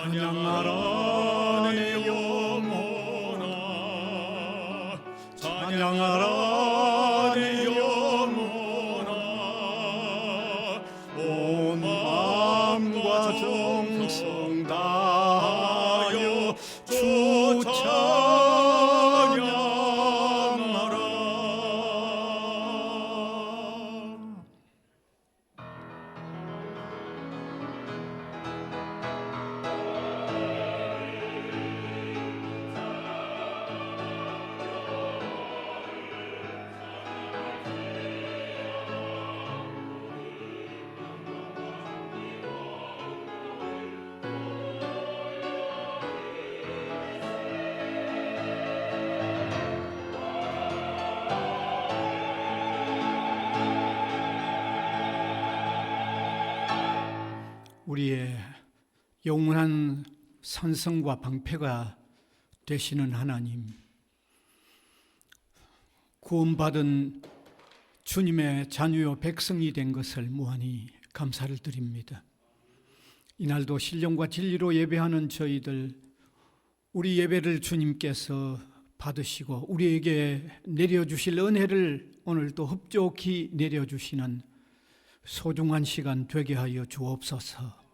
찬양하라 내 영혼아, 찬양하라 내 영혼아, 온 마음과 정성 다하여 주 찬양하라. 우리의 영원한 산성과 방패가 되시는 하나님, 구원받은 주님의 자녀요 백성이 된 것을 무한히 감사를 드립니다. 이날도 신령과 진리로 예배하는 저희들, 우리 예배를 주님께서 받으시고 우리에게 내려주실 은혜를 오늘도 흡족히 내려주시는 소중한 시간 되게 하여 주옵소서.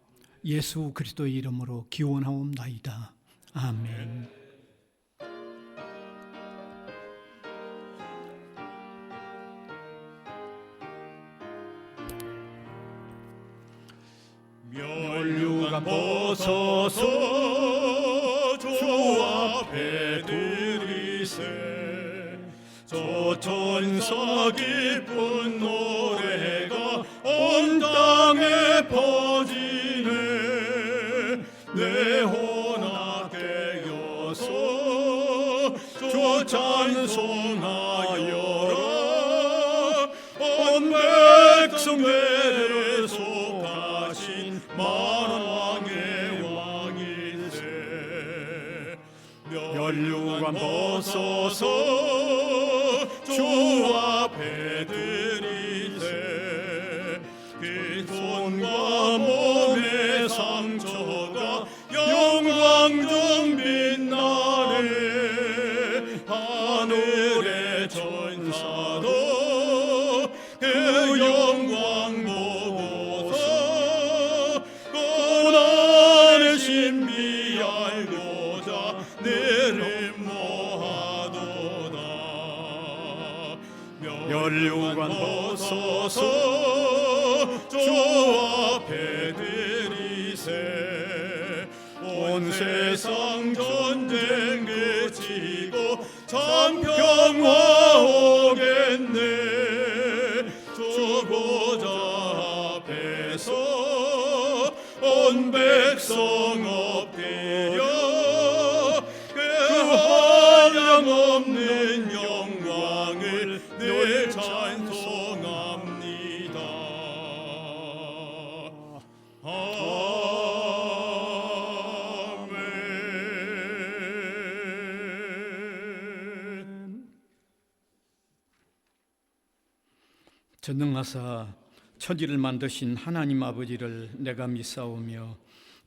예수 그리스도의 이름으로 기원하옵나이다. 아멘. 멸류관 벗어서 주 앞에 드리세. 저 천사 기쁜 노래가 온 땅에 퍼지네. 내 혼아 깨어서 주 찬송하여라. 온 백성들을 속하신 만왕의 왕이세. 멸류관 벗어서 주 앞에 드리세. 그 손과 몸의 상처가 영광 좀 빛나네. 하늘의 천사도 그 영광 보고서 고난의 신비 알고자 내를 모아도다. 멸류관 벗어서 주 앞에 드리세. 온 세상 전쟁 그치고 참 평화 오겠네. 주 보좌 앞에서 온 백성 엎드려 그 한량 없는 영광을 늘 찬송합니다. 아멘. 전능하사 천지를 만드신 하나님 아버지를 내가 믿사오며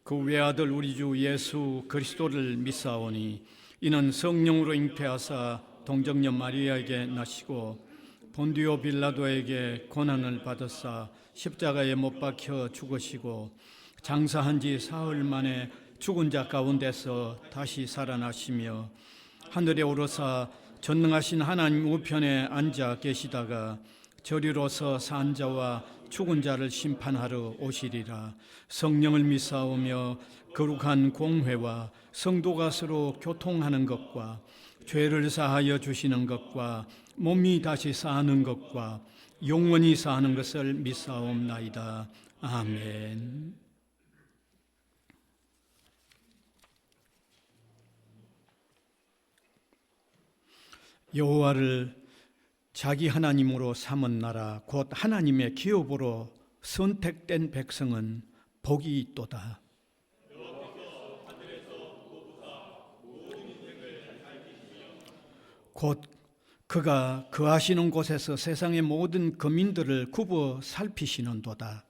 그 외아들 우리 주 예수 그리스도를 믿사오니 이는 성령으로 잉태하사 동정녀 마리아에게 나시고 본디오 빌라도에게 고난을 받으사 십자가에 못 박혀 죽으시고 장사한 지 사흘 만에 죽은 자 가운데서 다시 살아나시며 하늘에 오르사 전능하신 하나님 우편에 앉아 계시다가 저리로서 산 자와 죽은 자를 심판하러 오시리라. 성령을 믿사오며 거룩한 공회와 성도가 서로 교통하는 것과 죄를 사하여 주시는 것과 몸이 다시 사는 것과 영원히 사는 것을 믿사옵나이다. 아멘. 여호와를 자기 하나님으로 삼은 나라 곧 하나님의 기업으로 선택된 백성은 복이 있도다. 곧 그가 거하시는 곳에서 세상의 모든 거민들을 굽어 살피시는도다.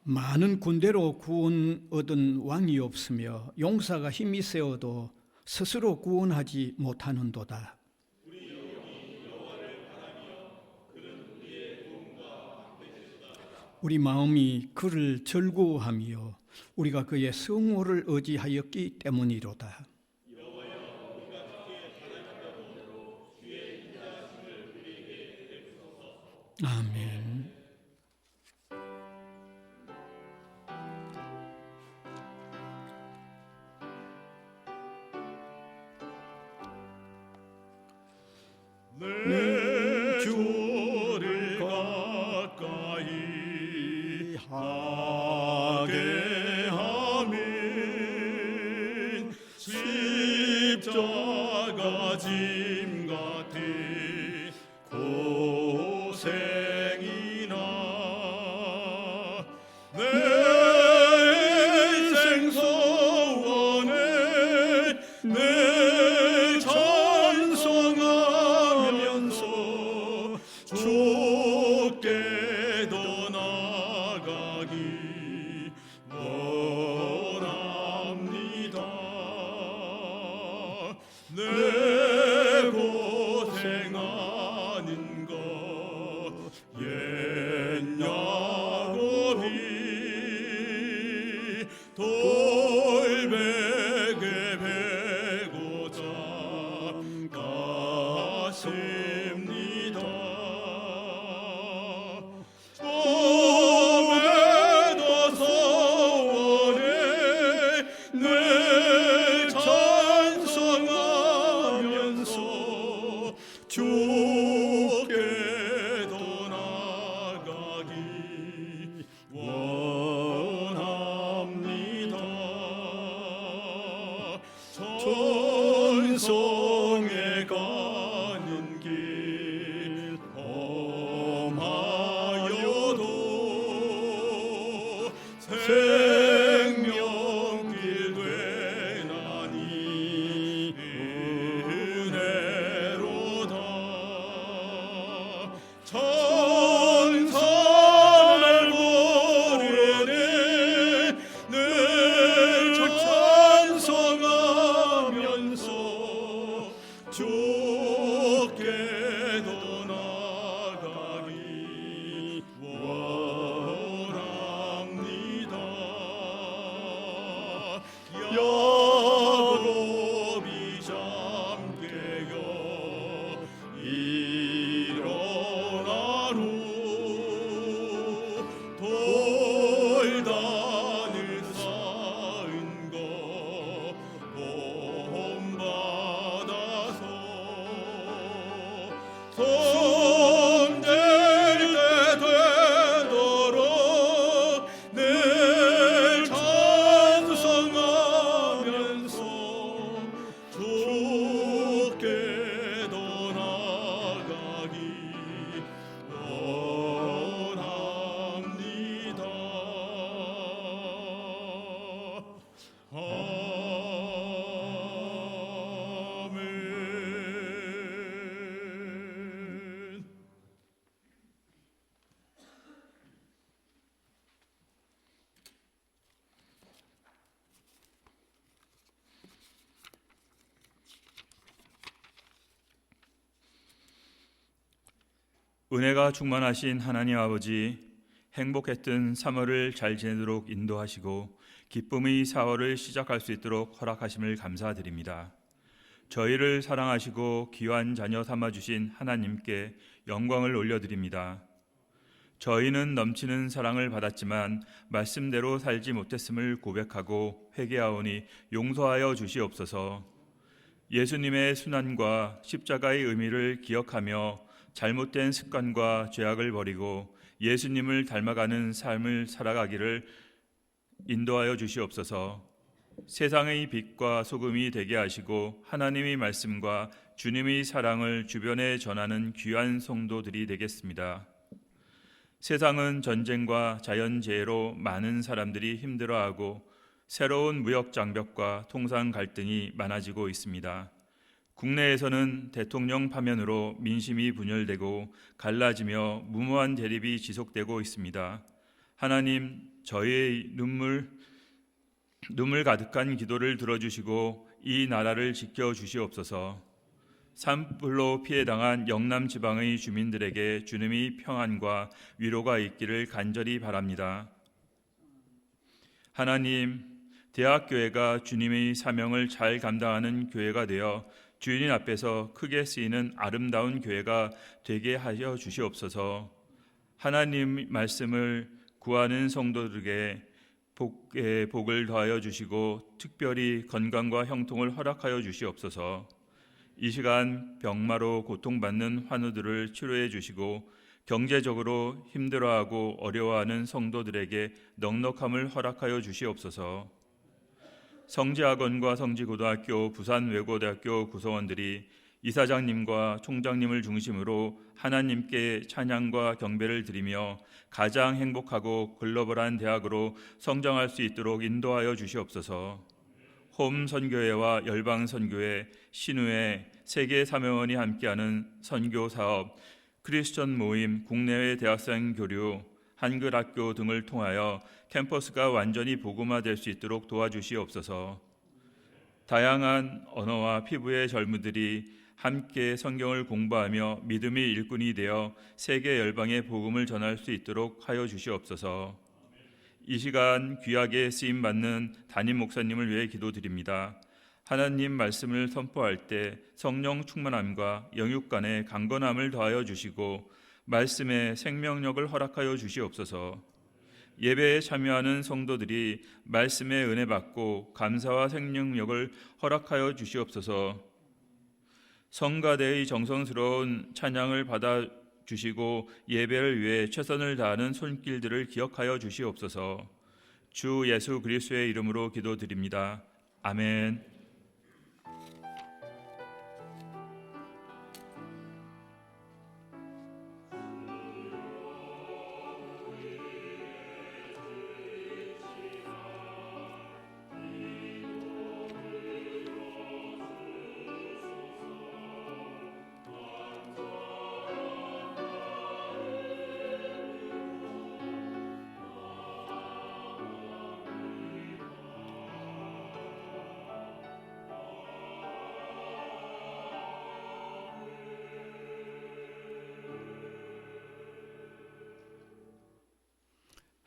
많은 군대로 구원 얻은 왕이 없으며 용사가 힘이 세어도 스스로 구원하지 못하는도다. 우리 마음이 그를 즐거워하며 우리가 그의 성호를 의지하였기 때문이로다. 아멘. 내 주를 가까이 하게 함은 십자가 짐 같은 고생이나 내 인생 소원에 내 찬송하면서 주께 더 나아가기 원합니다. 내 고생하는 것 옛 야곱이 돌베개 베고자 가십니다. 오메도 소원에 내 찬송하면서 주께 더 나아가기 원합니다. 천성에 가는 길 험하여도 생명길 되나니 은혜로다. 천사를 부르네 내 찬송하면서 주께 더 나아가기 원합니다. 야곱이 잠깨어 일어나루 돌단을 쌓은 거 본받아서 손댈 때 되도록 내 찬송하면서 주께 더 나아가기 원합니다. 아멘. 은혜가 충만하신 하나님 아버지, 행복했던 3월을 잘 지내도록 인도하시고 기쁨의 4월을 시작할 수 있도록 허락하심을 감사드립니다. 저희를 사랑하시고 귀한 자녀 삼아주신 하나님께 영광을 올려드립니다. 저희는 넘치는 사랑을 받았지만 말씀대로 살지 못했음을 고백하고 회개하오니 용서하여 주시옵소서. 예수님의 순환과 십자가의 의미를 기억하며 잘못된 습관과 죄악을 버리고 예수님을 닮아가는 삶을 살아가기를 인도하여 주시옵소서. 세상의 빛과 소금이 되게 하시고 하나님의 말씀과 주님의 사랑을 주변에 전하는 귀한 성도들이 되겠습니다. 세상은 전쟁과 자연재해로 많은 사람들이 힘들어하고 새로운 무역 장벽과 통상 갈등이 많아지고 있습니다. 국내에서는 대통령 파면으로 민심이 분열되고 갈라지며 무모한 대립이 지속되고 있습니다. 하나님, 저희의 눈물 가득한 기도를 들어주시고 이 나라를 지켜주시옵소서. 산불로 피해당한 영남 지방의 주민들에게 주님의 평안과 위로가 있기를 간절히 바랍니다. 하나님, 대학교회가 주님의 사명을 잘 감당하는 교회가 되어 주인 앞에서 크게 쓰이는 아름다운 교회가 되게 하여 주시옵소서. 하나님 말씀을 구하는 성도들에게 복을 더하여 주시고 특별히 건강과 형통을 허락하여 주시옵소서. 이 시간 병마로 고통받는 환우들을 치료해 주시고 경제적으로 힘들어하고 어려워하는 성도들에게 넉넉함을 허락하여 주시옵소서. 성지학원과 성지고등학교, 부산외고대학교 구성원들이 이사장님과 총장님을 중심으로 하나님께 찬양과 경배를 드리며 가장 행복하고 글로벌한 대학으로 성장할 수 있도록 인도하여 주시옵소서. 홈 선교회와 열방 선교회, 신우회, 세계 사명원이 함께하는 선교 사업, 크리스천 모임, 국내외 대학생 교류, 한글 학교 등을 통하여 캠퍼스가 완전히 복음화될 수 있도록 도와주시옵소서. 다양한 언어와 피부의 젊은이들이 함께 성경을 공부하며 믿음의 일꾼이 되어 세계 열방에 복음을 전할 수 있도록 하여 주시옵소서. 이 시간 귀하게 쓰임받는 담임 목사님을 위해 기도드립니다. 하나님 말씀을 선포할 때 성령 충만함과 영육 간의 강건함을 더하여 주시고 말씀에 생명력을 허락하여 주시옵소서. 예배에 참여하는 성도들이 말씀의 은혜 받고 감사와 생명력을 허락하여 주시옵소서. 성가대의 정성스러운 찬양을 받아 주시고 예배를 위해 최선을 다하는 손길들을 기억하여 주시옵소서. 주 예수 그리스도의 이름으로 기도드립니다. 아멘.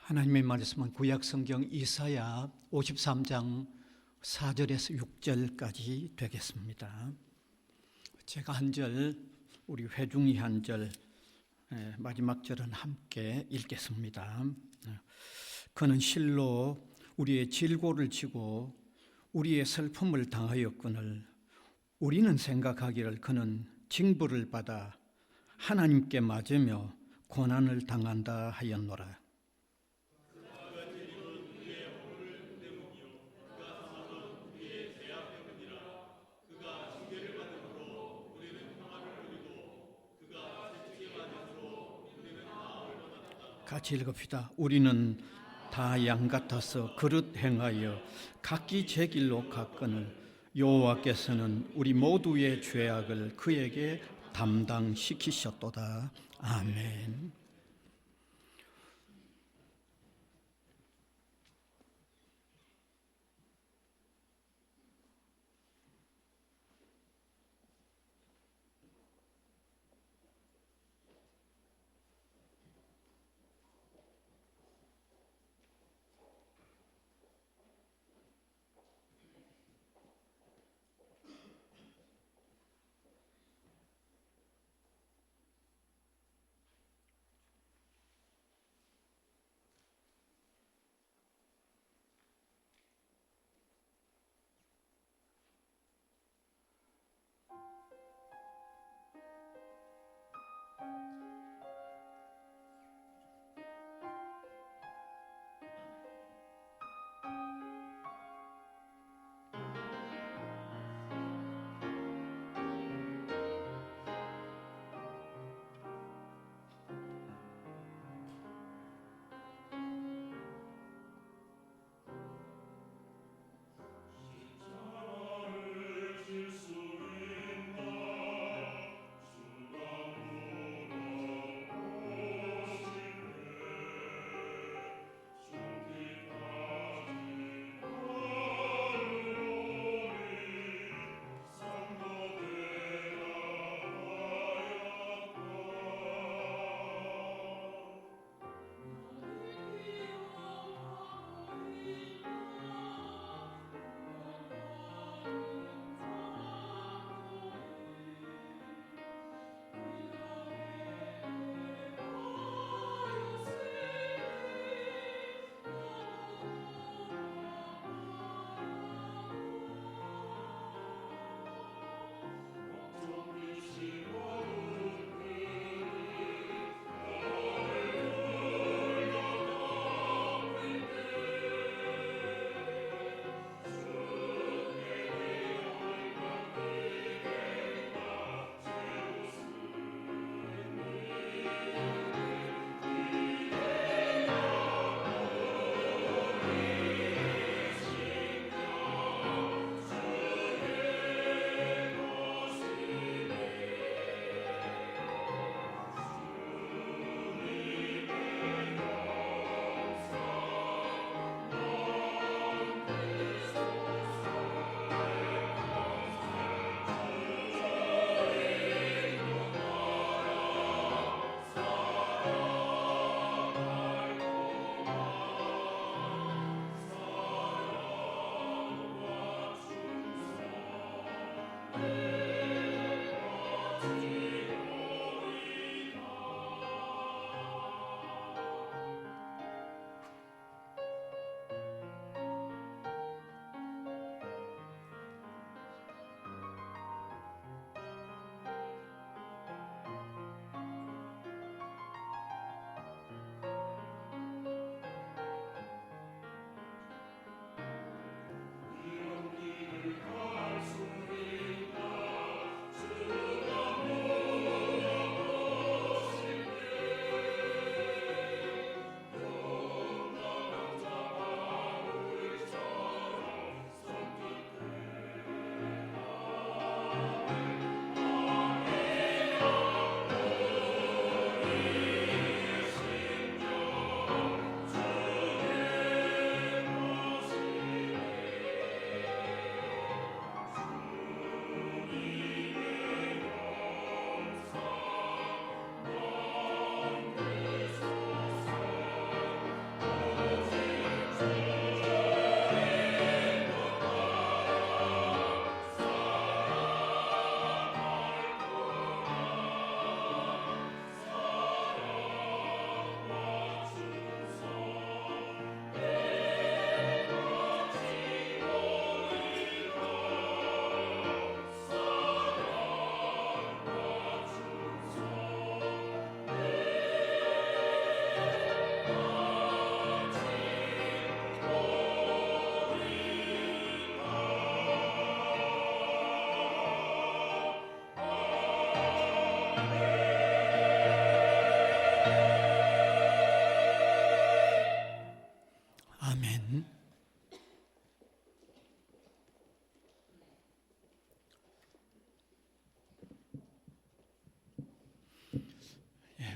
하나님의 말씀은 구약성경 이사야 53장 4절에서 6절까지 되겠습니다. 제가 한 절, 우리 회중이 한 절, 마지막 절은 함께 읽겠습니다. 그는 실로 우리의 질고를 지고 우리의 슬픔을 당하였거늘 우리는 생각하기를 그는 징벌을 받아 하나님께 맞으며 고난을 당한다 하였노라. 같이 읽읍시다. 우리는 다 양 같아서 그릇 행하여 각기 제 길로 갔거늘 여호와께서는 우리 모두의 죄악을 그에게 담당시키셨도다. 아멘.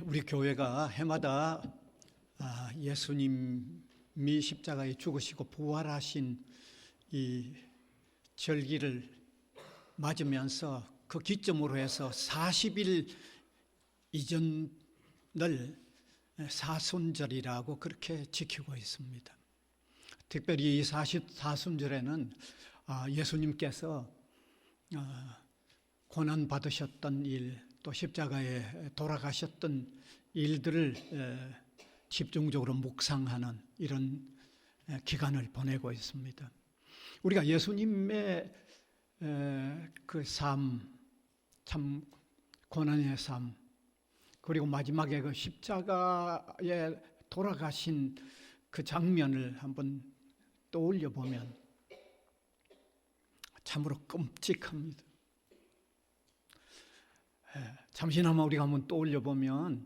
우리 교회가 해마다 예수님이 십자가에 죽으시고 부활하신 이 절기를 맞으면서 그 기점으로 해서 40일 이전을 사순절이라고 그렇게 지키고 있습니다. 특별히 이 44순절에는 예수님께서 고난 받으셨던 일, 또 십자가에 돌아가셨던 일들을 집중적으로 묵상하는 이런 기간을 보내고 있습니다. 우리가 예수님의 그 삶, 참 고난의 삶, 그리고 마지막에 그 십자가에 돌아가신 그 장면을 한번 떠올려 보면 참으로 끔찍합니다. 잠시나마 우리가 한번 떠올려 보면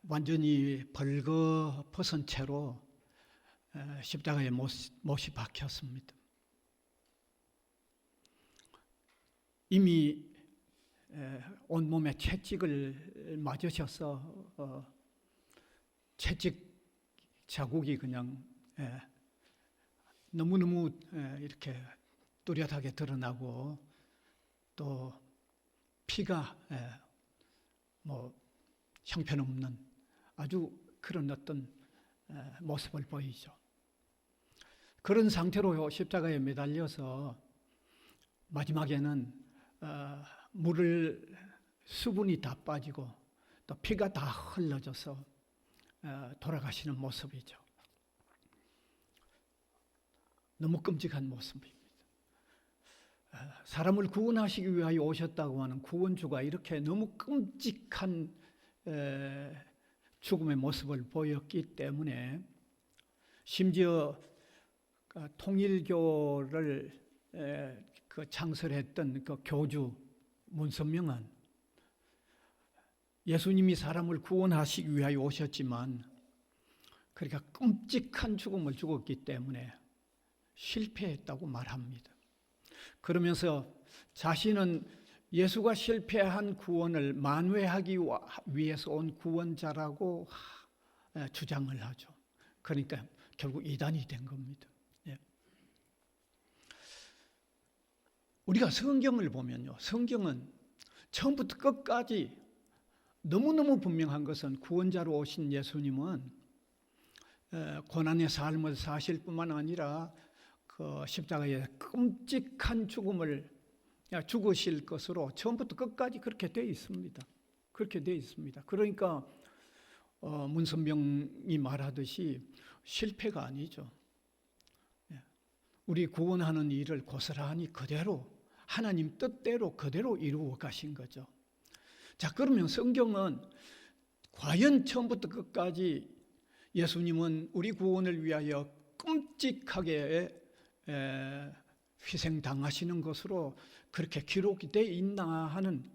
완전히 벌거벗은 채로 십자가에 못이 박혔습니다. 이미 온몸에 채찍을 맞으셔서 채찍 자국이 그냥 너무너무 이렇게 뚜렷하게 드러나고 또 피가 뭐 형편없는 아주 그런 어떤 모습을 보이죠. 그런 상태로 십자가에 매달려서 마지막에는 수분이 다 빠지고 또 피가 다 흘러져서 돌아가시는 모습이죠. 너무 끔찍한 모습입니다. 사람을 구원하시기 위하여 오셨다고 하는 구원주가 이렇게 너무 끔찍한 죽음의 모습을 보였기 때문에 심지어 통일교를 그 창설했던 그 교주 문선명은 예수님이 사람을 구원하시기 위하여 오셨지만 그러니까 끔찍한 죽음을 죽었기 때문에 실패했다고 말합니다. 그러면서 자신은 예수가 실패한 구원을 만회하기 위해서 온 구원자라고 주장을 하죠. 그러니까 결국 이단이 된 겁니다. 우리가 성경을 보면요, 성경은 처음부터 끝까지 너무너무 분명한 것은 구원자로 오신 예수님은 고난의 삶을 사실 뿐만 아니라 그 십자가에 끔찍한 죽음을 죽으실 것으로 처음부터 끝까지 그렇게 되어 있습니다. 그렇게 되어 있습니다. 그러니까 문선병이 말하듯이 실패가 아니죠. 우리 구원하는 일을 고스란히 그대로 하나님 뜻대로 그대로 이루어 가신 거죠. 자, 그러면 성경은 과연 처음부터 끝까지 예수님은 우리 구원을 위하여 끔찍하게 희생당하시는 것으로 그렇게 기록이 되어 있나 하는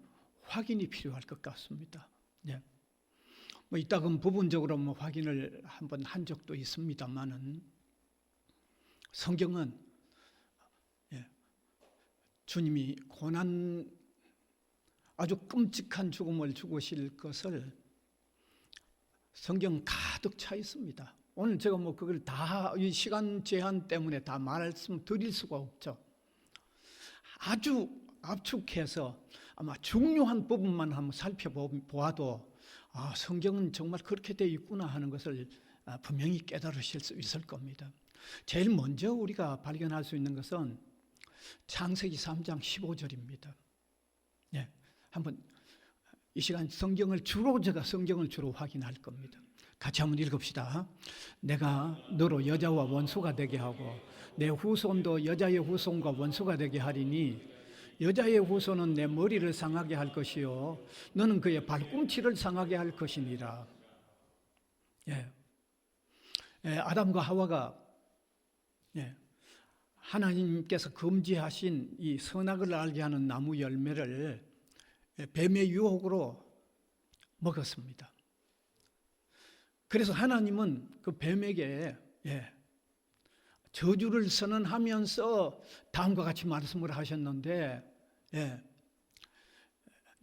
확인이 필요할 것 같습니다. 뭐 이따금 부분적으로 확인을 한번 한 적도 있습니다만은 성경은 주님이 아주 끔찍한 죽음을 죽으실 것을 성경 가득 차 있습니다. 오늘 제가 그걸 다 이 시간 제한 때문에 다 말씀드릴 수가 없죠. 아주 압축해서 아마 중요한 부분만 한번 살펴보아도 성경은 정말 그렇게 되어 있구나 하는 것을 분명히 깨달으실 수 있을 겁니다. 제일 먼저 우리가 발견할 수 있는 것은 창세기 3장 15절입니다. 한번 이 시간 제가 성경을 주로 확인할 겁니다. 같이 한번 읽읍시다. 내가 너로 여자와 원수가 되게 하고 내 후손도 여자의 후손과 원수가 되게 하리니 여자의 후손은 내 머리를 상하게 할 것이요 너는 그의 발꿈치를 상하게 할 것이니라. 아담과 하와가 하나님께서 금지하신 이 선악을 알게 하는 나무 열매를 뱀의 유혹으로 먹었습니다. 그래서 하나님은 그 뱀에게 저주를 선언하면서 다음과 같이 말씀을 하셨는데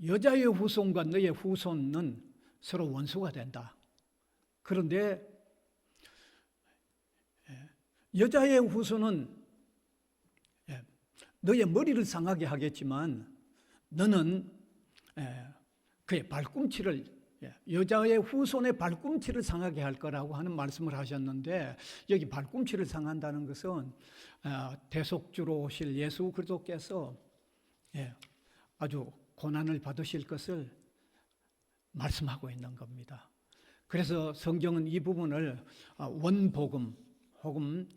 여자의 후손과 너의 후손은 서로 원수가 된다. 그런데 여자의 후손은 너의 머리를 상하게 하겠지만 너는 그의 발꿈치를, 여자의 후손의 발꿈치를 상하게 할 거라고 하는 말씀을 하셨는데, 여기 발꿈치를 상한다는 것은 대속주로 오실 예수 그리스도께서 아주 고난을 받으실 것을 말씀하고 있는 겁니다. 그래서 성경은 이 부분을 원복음 혹은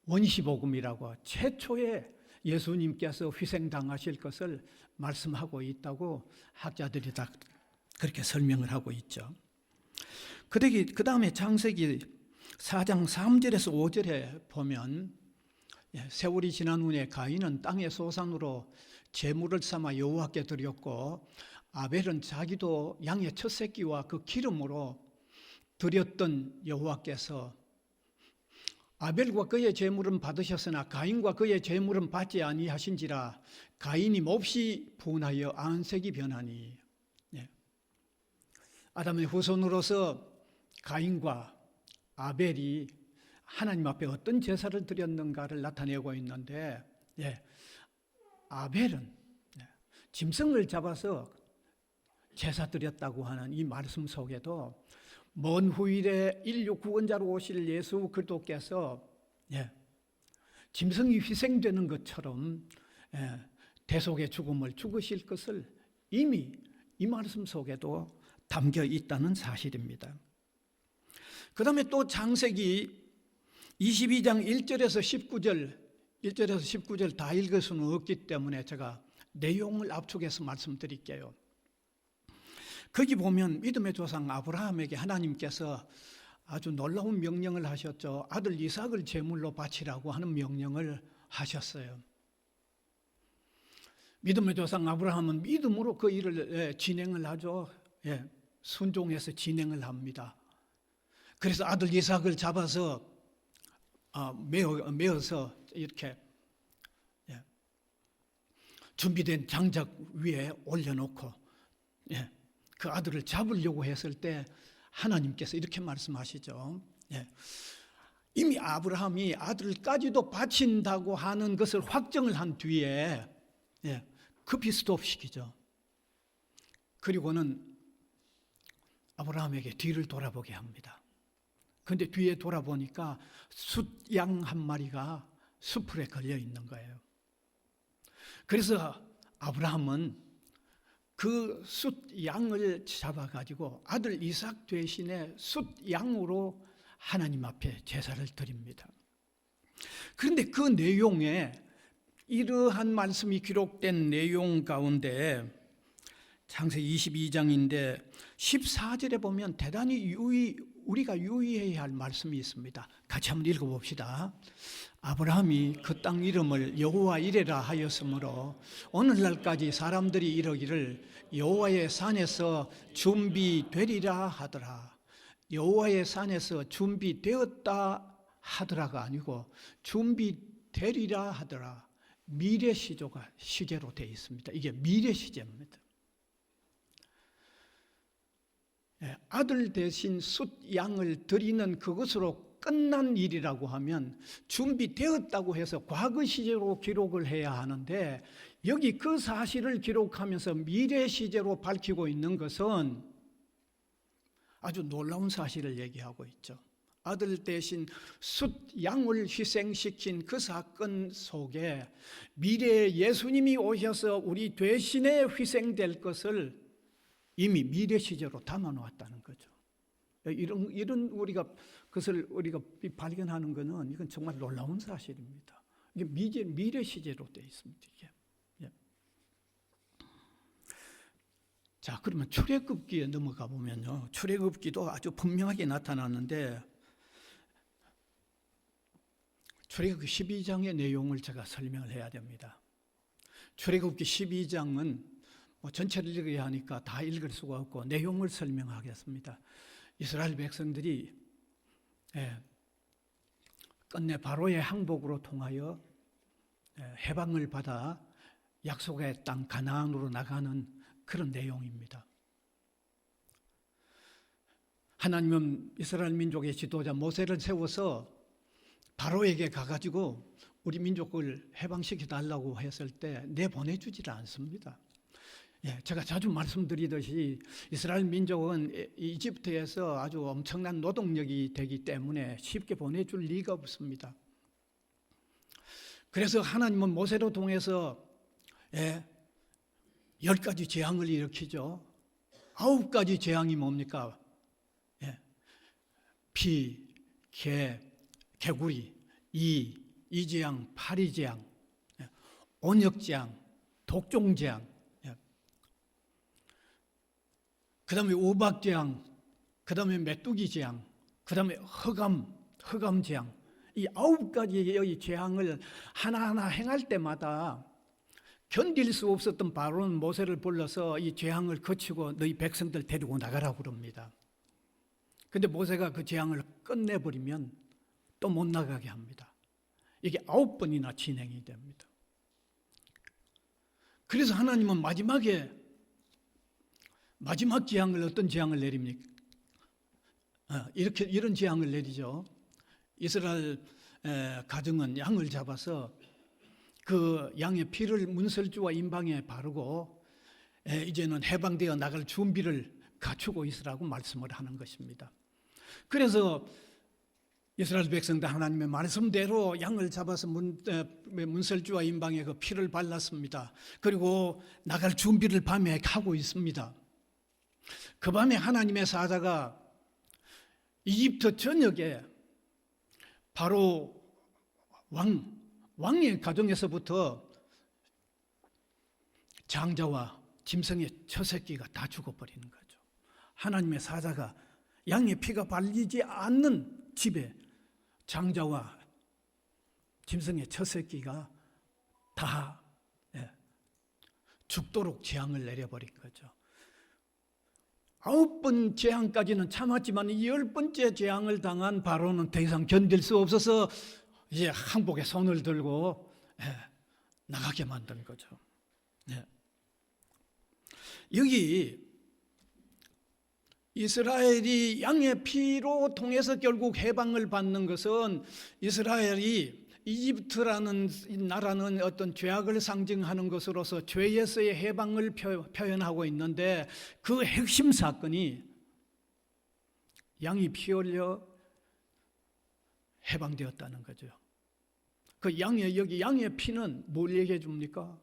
원시복음이라고, 최초의 예수님께서 희생당하실 것을 말씀하고 있다고 학자들이 다 그렇게 설명을 하고 있죠. 그 다음에 창세기 4장 3절에서 5절에 보면, 세월이 지난 후에 가인은 땅의 소산으로 제물을 삼아 여호와께 드렸고, 아벨은 자기도 양의 첫 새끼와 그 기름으로 드렸던 여호와께서 아벨과 그의 제물은 받으셨으나 가인과 그의 제물은 받지 아니하신지라. 가인이 몹시 분하여 안색이 변하니. 아담의 후손으로서 가인과 아벨이 하나님 앞에 어떤 제사를 드렸는가를 나타내고 있는데, 아벨은 짐승을 잡아서 제사 드렸다고 하는 이 말씀 속에도 먼 후일에 인류 구원자로 오실 예수 그리스도께서 짐승이 희생되는 것처럼 대속의 죽음을 죽으실 것을 이미 이 말씀 속에도 담겨 있다는 사실입니다. 그 다음에 또 창세기 22장 1절에서 19절 다 읽을 수는 없기 때문에 제가 내용을 압축해서 말씀드릴게요. 거기 보면 믿음의 조상 아브라함에게 하나님께서 아주 놀라운 명령을 하셨죠. 아들 이삭을 제물로 바치라고 하는 명령을 하셨어요. 믿음의 조상 아브라함은 믿음으로 그 일을 진행을 하죠. 순종해서 진행을 합니다. 그래서 아들 이삭을 잡아서 메어서 이렇게 준비된 장작 위에 올려놓고 그 아들을 잡으려고 했을 때 하나님께서 이렇게 말씀하시죠. 이미 아브라함이 아들까지도 바친다고 하는 것을 확정을 한 뒤에 급히 스톱시키죠. 그리고는 아브라함에게 뒤를 돌아보게 합니다. 그런데 뒤에 돌아보니까 숫양 한 마리가 수풀에 걸려 있는 거예요. 그래서 아브라함은 그 숫양을 잡아가지고 아들 이삭 대신에 숫양으로 하나님 앞에 제사를 드립니다. 그런데 그 내용에 이러한 말씀이 기록된 내용 가운데 창세기 22장인데 14절에 보면 대단히 우리가 유의해야 할 말씀이 있습니다. 같이 한번 읽어봅시다. 아브라함이 그 땅 이름을 여호와 이레라 하였으므로 오늘날까지 사람들이 이러기를 여호와의 산에서 준비되리라 하더라. 여호와의 산에서 준비되었다 하더라가 아니고 준비되리라 하더라. 미래 시제로 되어 있습니다. 이게 미래 시제입니다. 아들 대신 숫양을 드리는 그것으로 끝난 일이라고 하면 준비되었다고 해서 과거 시제로 기록을 해야 하는데, 여기 그 사실을 기록하면서 미래 시제로 밝히고 있는 것은 아주 놀라운 사실을 얘기하고 있죠. 아들 대신 숫양을 희생시킨 그 사건 속에 미래에 예수님이 오셔서 우리 대신에 희생될 것을 이미 미래 시제로 담아 놓았다는 거죠. 이런 그것을 우리가 발견하는 것은 이건 정말 놀라운 사실입니다. 이게 미래 시제로 되어 있습니다. 이게. 자, 그러면 출애굽기에 넘어가 보면요, 출애굽기도 아주 분명하게 나타나는데 출애굽기 12장의 내용을 제가 설명을 해야 됩니다. 출애굽기 12장은 전체를 읽어야 하니까 다 읽을 수가 없고 내용을 설명하겠습니다. 이스라엘 백성들이 끝내 바로의 항복으로 통하여 해방을 받아 약속의 땅 가나안으로 나가는 그런 내용입니다. 하나님은 이스라엘 민족의 지도자 모세를 세워서 바로에게 가가지고 우리 민족을 해방시켜 달라고 했을 때 내보내주지를 않습니다. 제가 자주 말씀드리듯이 이스라엘 민족은 이집트에서 아주 엄청난 노동력이 되기 때문에 쉽게 보내줄 리가 없습니다. 그래서 하나님은 모세로 통해서 10가지 재앙을 일으키죠. 9가지 재앙이 뭡니까? 피, 개구리, 이재앙, 파리재앙, 온역재앙, 독종재앙, 그 다음에 우박재앙, 그 다음에 메뚜기재앙, 그 다음에 흑암재앙. 이 9가지의 재앙을 하나하나 행할 때마다 견딜 수 없었던 바로는 모세를 불러서 이 재앙을 거치고 너희 백성들 데리고 나가라고 그럽니다. 근데 모세가 그 재앙을 끝내버리면 또 못 나가게 합니다. 이게 9번이나 진행이 됩니다. 그래서 하나님은 마지막 재앙을 어떤 재앙을 내립니까? 이런 재앙을 내리죠. 이스라엘 가정은 양을 잡아서 그 양의 피를 문설주와 임방에 바르고 이제는 해방되어 나갈 준비를 갖추고 있으라고 말씀을 하는 것입니다. 그래서 이스라엘 백성들 하나님의 말씀대로 양을 잡아서 문설주와 임방에 그 피를 발랐습니다. 그리고 나갈 준비를 밤에 하고 있습니다. 그 밤에 하나님의 사자가 이집트 전역에 바로 왕의 가정에서부터 장자와 짐승의 처새끼가 다 죽어버리는 거죠. 하나님의 사자가 양의 피가 발리지 않는 집에 장자와 짐승의 처새끼가 다 죽도록 재앙을 내려버린 거죠. 9번 재앙까지는 참았지만 10번째 재앙을 당한 바로는 더 이상 견딜 수 없어서 이제 항복에 손을 들고 나가게 만든 거죠. 여기 이스라엘이 양의 피로 통해서 결국 해방을 받는 것은 이스라엘이 이집트라는 나라는 어떤 죄악을 상징하는 것으로서 죄에서의 해방을 표현하고 있는데 그 핵심 사건이 양이 피 흘려 해방되었다는 거죠. 그 여기 양의 피는 뭘 얘기해 줍니까?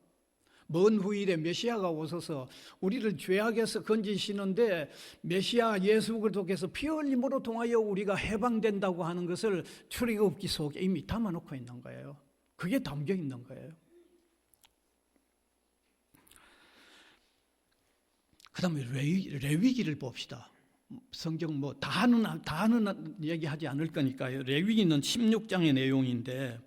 먼 후일에 메시아가 오셔서 우리를 죄악에서 건지시는데 메시아 예수 그리스도께서 피 흘림으로 통하여 우리가 해방된다고 하는 것을 출애굽기 속에 이미 담아놓고 있는 거예요. 그게 담겨 있는 거예요. 그 다음에 레위기를 봅시다. 성경 다 하는 얘기하지 않을 거니까요. 레위기는 16장의 내용인데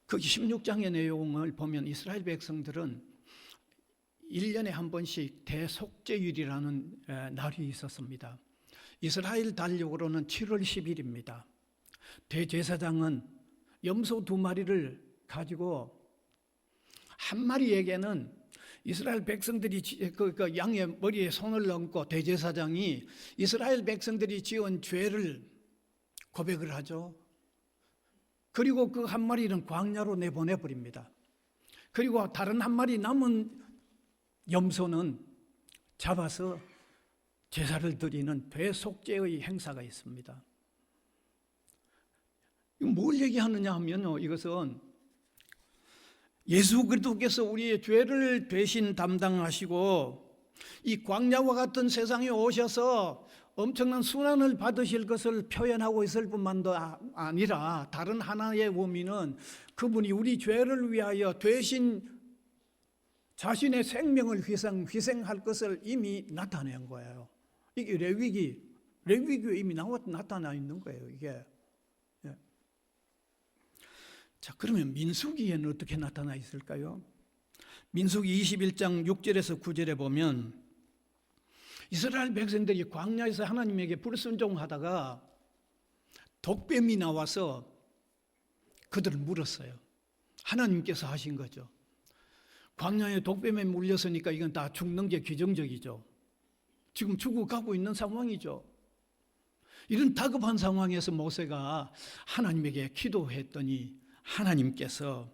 그 16장의 내용을 보면 이스라엘 백성들은 1년에 한 번씩 대속죄일이라는 날이 있었습니다. 이스라엘 달력으로는 7월 10일입니다. 대제사장은 염소 2마리를 가지고 한 마리에게는 이스라엘 백성들이 그 양의 머리에 손을 얹고 대제사장이 이스라엘 백성들이 지은 죄를 고백을 하죠. 그리고 그 한 마리는 광야로 내보내버립니다. 그리고 다른 한 마리 남은 염소는 잡아서 제사를 드리는 대속죄의 행사가 있습니다. 뭘 얘기하느냐 하면요, 이것은 예수 그리스도께서 우리의 죄를 대신 담당하시고 이 광야와 같은 세상에 오셔서 엄청난 순환을 받으실 것을 표현하고 있을 뿐만도 아니라 다른 하나의 의미는 그분이 우리 죄를 위하여 대신 자신의 생명을 희생할 것을 이미 나타낸 거예요. 이게 레위기에 이미 나타나 있는 거예요. 이게. 자, 그러면 민수기에는 어떻게 나타나 있을까요? 민수기 21장 6절에서 9절에 보면 이스라엘 백성들이 광야에서 하나님에게 불순종하다가 독뱀이 나와서 그들을 물었어요. 하나님께서 하신 거죠. 광야에 독뱀에 물렸으니까 이건 다 죽는 게 규정적이죠. 지금 죽어가고 있는 상황이죠. 이런 다급한 상황에서 모세가 하나님에게 기도했더니 하나님께서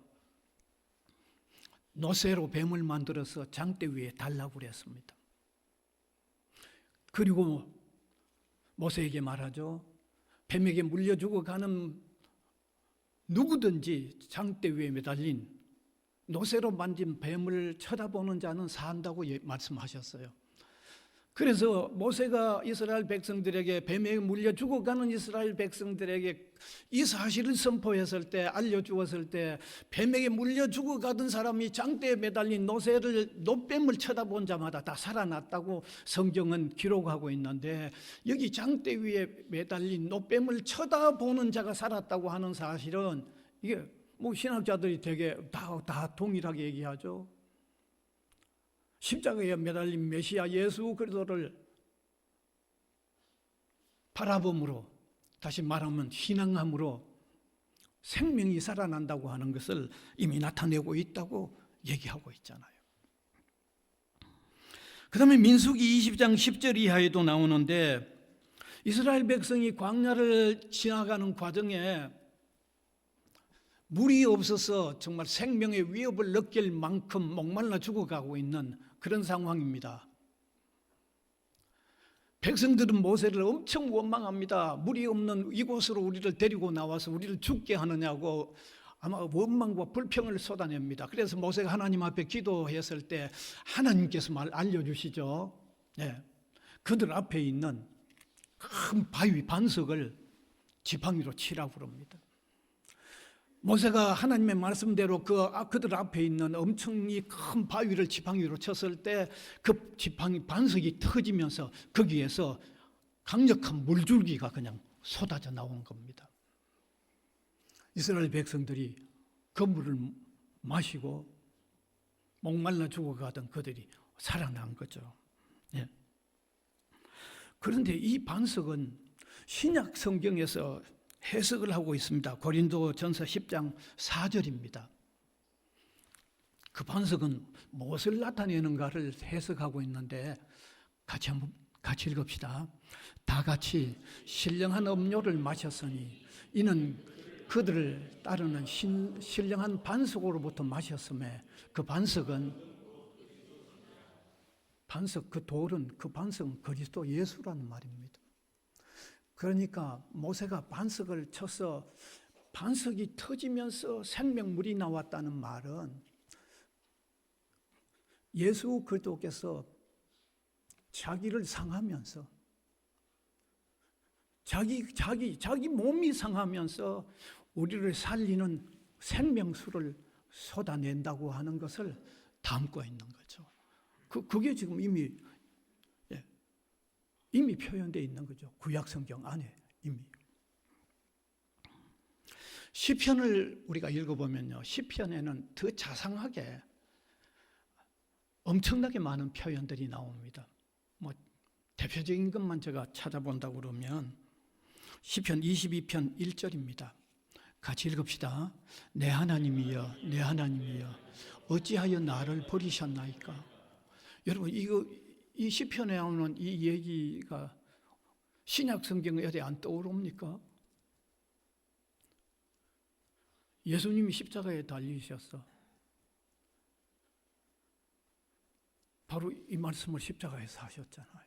노새로 뱀을 만들어서 장대 위에 달라고 그랬습니다. 그리고 모세에게 말하죠. 뱀에게 물려 죽어가는 누구든지 장대 위에 매달린 노새로 만진 뱀을 쳐다보는 자는 산다고 말씀하셨어요. 그래서 모세가 이스라엘 백성들에게 뱀에 물려 죽어가는 이스라엘 백성들에게 이 사실을 선포했을 때, 알려주었을 때 뱀에게 물려 죽어가던 사람이 장대에 매달린 노뱀을 쳐다본 자마다 다 살아났다고 성경은 기록하고 있는데, 여기 장대 위에 매달린 노뱀을 쳐다보는 자가 살았다고 하는 사실은 이게 뭐 신학자들이 되게 다 동일하게 얘기하죠. 십자가에 매달린 메시아 예수 그리스도를 바라봄으로, 다시 말하면 신앙함으로 생명이 살아난다고 하는 것을 이미 나타내고 있다고 얘기하고 있잖아요. 그 다음에 민수기 20장 10절 이하에도 나오는데, 이스라엘 백성이 광야를 지나가는 과정에 물이 없어서 정말 생명의 위협을 느낄 만큼 목말라 죽어가고 있는 그런 상황입니다. 백성들은 모세를 엄청 원망합니다. 물이 없는 이곳으로 우리를 데리고 나와서 우리를 죽게 하느냐고 아마 원망과 불평을 쏟아냅니다. 그래서 모세가 하나님 앞에 기도했을 때 하나님께서 알려주시죠. 네. 그들 앞에 있는 큰 바위 반석을 지팡이로 치라고 그럽니다. 모세가 하나님의 말씀대로 그들 앞에 있는 엄청히 큰 바위를 지팡이로 쳤을 때 그 지팡이 반석이 터지면서 거기에서 강력한 물줄기가 그냥 쏟아져 나온 겁니다. 이스라엘 백성들이 그 물을 마시고 목말라 죽어가던 그들이 살아난 거죠. 예. 그런데 이 반석은 신약 성경에서 해석을 하고 있습니다. 고린도전서 10장 4절입니다. 그 반석은 무엇을 나타내는가를 해석하고 있는데 같이 읽읍시다. 다 같이 신령한 음료를 마셨으니 이는 그들을 따르는 신령한 반석으로부터 마셨음에 그 반석은 그 반석은 그리스도 예수라는 말입니다. 그러니까 모세가 반석을 쳐서 반석이 터지면서 생명물이 나왔다는 말은 예수 그리스도께서 자기를 상하면서 자기 몸이 상하면서 우리를 살리는 생명수를 쏟아낸다고 하는 것을 담고 있는 거죠. 그게 지금 이미 표현되어 있는 거죠. 구약 성경 안에 이미. 시편을 우리가 읽어보면요, 시편에는 더 자상하게 엄청나게 많은 표현들이 나옵니다. 뭐 대표적인 것만 제가 찾아본다고 그러면 시편 22편 1절입니다. 같이 읽읍시다. 내 하나님이여, 내 하나님이여, 어찌하여 나를 버리셨나이까? 여러분, 이 시편에 나오는 이 얘기가 신약 성경에 안 떠오릅니까? 예수님이 십자가에 달리셨어. 바로 이 말씀을 십자가에서 하셨잖아요.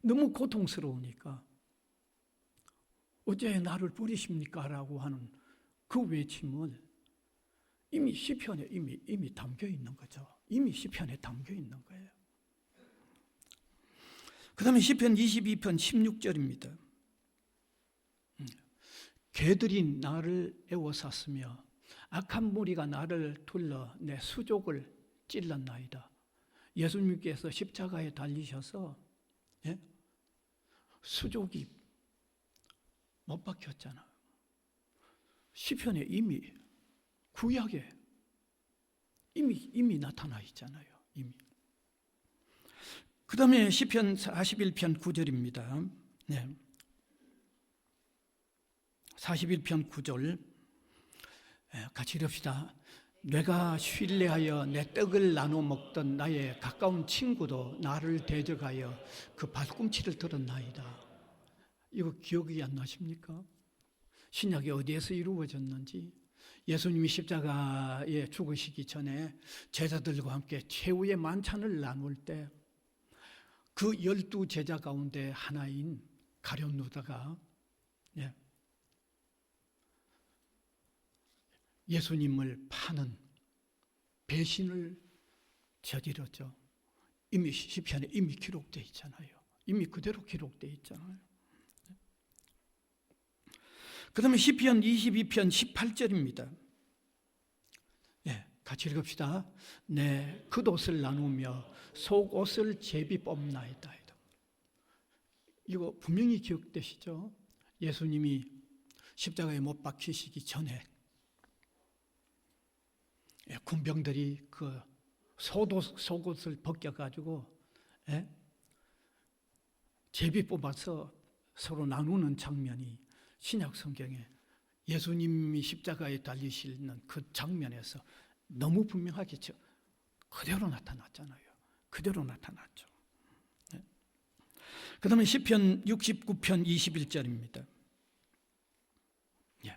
너무 고통스러우니까 어째 나를 버리십니까? 라고 하는 그 외침을 이미 시편에 이미 담겨 있는 거죠. 이미 시편에 담겨 있는 거예요. 그 다음에 시편 22편 16절입니다. 개들이 나를 애워쌌으며 악한 무리가 나를 둘러 내 수족을 찔렀나이다. 예수님께서 십자가에 달리셔서 수족이 못 박혔잖아요. 시편에 이미 구약에 이미 나타나 있잖아요. 이미. 그 다음에 시편 41편 9절입니다. 네. 41편 9절 같이 읽읍시다. 내가 신뢰하여 내 떡을 나눠 먹던 나의 가까운 친구도 나를 대적하여 그 발꿈치를 들었나이다. 이거 기억이 안 나십니까? 신약이 어디에서 이루어졌는지, 예수님이 십자가에 죽으시기 전에 제자들과 함께 최후의 만찬을 나눌 때 그 12제자 가운데 하나인 가룟 유다가 예수님을 파는 배신을 저질렀죠. 이미 시편에 이미 기록되어 있잖아요. 이미 그대로 기록되어 있잖아요. 그 다음에 시편 22편 18절입니다. 같이 읽읍시다. 내 겉옷을 나누며 속옷을 제비 뽑나이다. 이거 분명히 기억되시죠? 예수님이 십자가에 못 박히시기 전에 군병들이 그 속옷을 벗겨가지고 제비 뽑아서 서로 나누는 장면이 신약 성경에 예수님이 십자가에 달리시는 그 장면에서 너무 분명하게 그대로 나타났잖아요. 그대로 나타났죠. 그 다음에 시편 69편 21절입니다.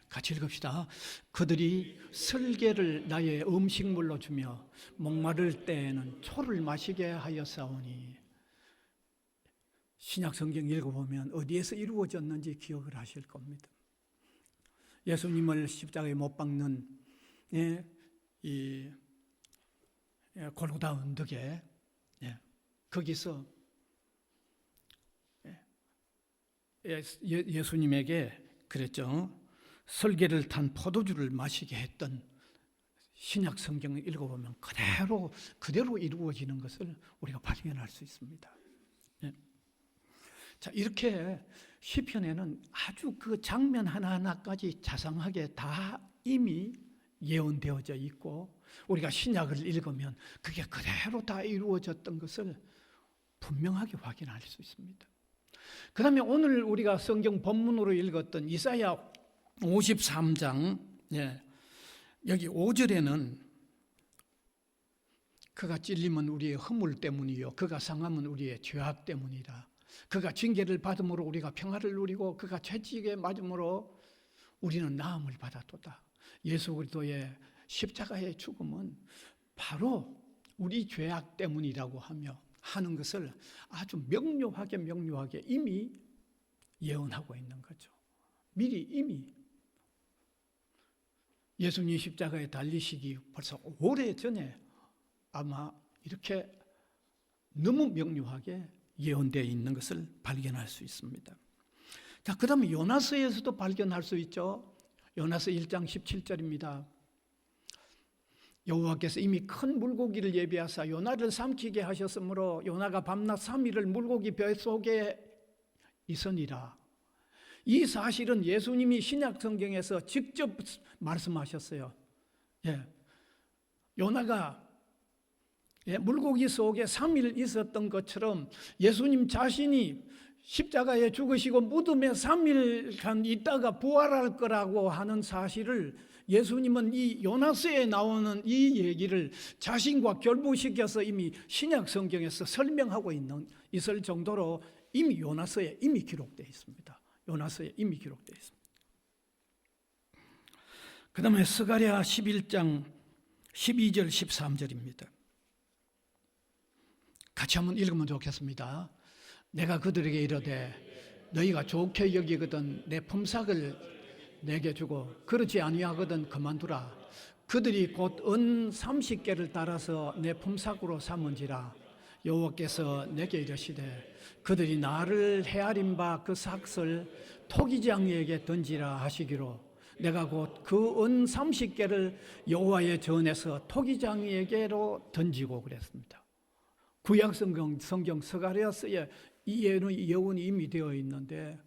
같이 읽읍시다. 그들이 설계를 나의 음식물로 주며 목마를 때에는 초를 마시게 하였사오니. 신약 성경 읽어보면 어디에서 이루어졌는지 기억을 하실 겁니다. 예수님을 십자가에 못 박는 이 골고다 언덕에 거기서 예수님에게 그랬죠. 설계를 탄 포도주를 마시게 했던 신약 성경을 읽어보면 그대로 이루어지는 것을 우리가 발견할 수 있습니다. 자, 이렇게 시편에는 아주 그 장면 하나하나까지 자상하게 다 이미 예언되어져 있고, 우리가 신약을 읽으면 그게 그대로 다 이루어졌던 것을 분명하게 확인할 수 있습니다. 그 다음에 오늘 우리가 성경 본문으로 읽었던 이사야 53장 여기 5절에는 그가 찔림은 우리의 허물 때문이요 그가 상함은 우리의 죄악 때문이라. 그가 징계를 받음으로 우리가 평화를 누리고 그가 채찍에 맞음으로 우리는 나음을 받았도다. 예수 그리스도의 십자가의 죽음은 바로 우리 죄악 때문이라고 하는 것을 아주 명료하게 이미 예언하고 있는 거죠. 미리 이미 예수님 십자가에 달리시기 벌써 오래전에 아마 이렇게 너무 명료하게 예언되어 있는 것을 발견할 수 있습니다. 자, 그 다음에 요나서에서도 발견할 수 있죠. 요나서 1장 17절입니다. 여호와께서 이미 큰 물고기를 예비하사 요나를 삼키게 하셨으므로 요나가 밤낮 3일을 물고기 뱃속에 있으니라. 이 사실은 예수님이 신약 성경에서 직접 말씀하셨어요. 요나가 물고기 속에 3일 있었던 것처럼 예수님 자신이 십자가에 죽으시고 무덤에 3일간 있다가 부활할 거라고 하는 사실을 예수님은 이 요나서에 나오는 이 얘기를 자신과 결부시켜서 이미 신약 성경에서 설명하고 있을 정도로 이미 요나서에 이미 기록되어 있습니다. 요나서에 이미 기록되어 있습니다. 그 다음에 스가랴 11장 12절 13절입니다. 같이 한번 읽으면 좋겠습니다. 내가 그들에게 이르되 너희가 좋게 여기거든 내 품삯을 내게 주고 그렇지 아니하거든 그만두라. 그들이 곧 은 30개를 따라서 내 품삯으로 삼은지라. 여호와께서 내게 이르시되 그들이 나를 헤아린 바 그 삭을 토기장이에게 던지라 하시기로 내가 곧 그 은 30개를 여호와의 전에서 토기장이에게로 던지고 그랬습니다. 구약 성경 스가랴서에 이 예언이 이미 되어 있는데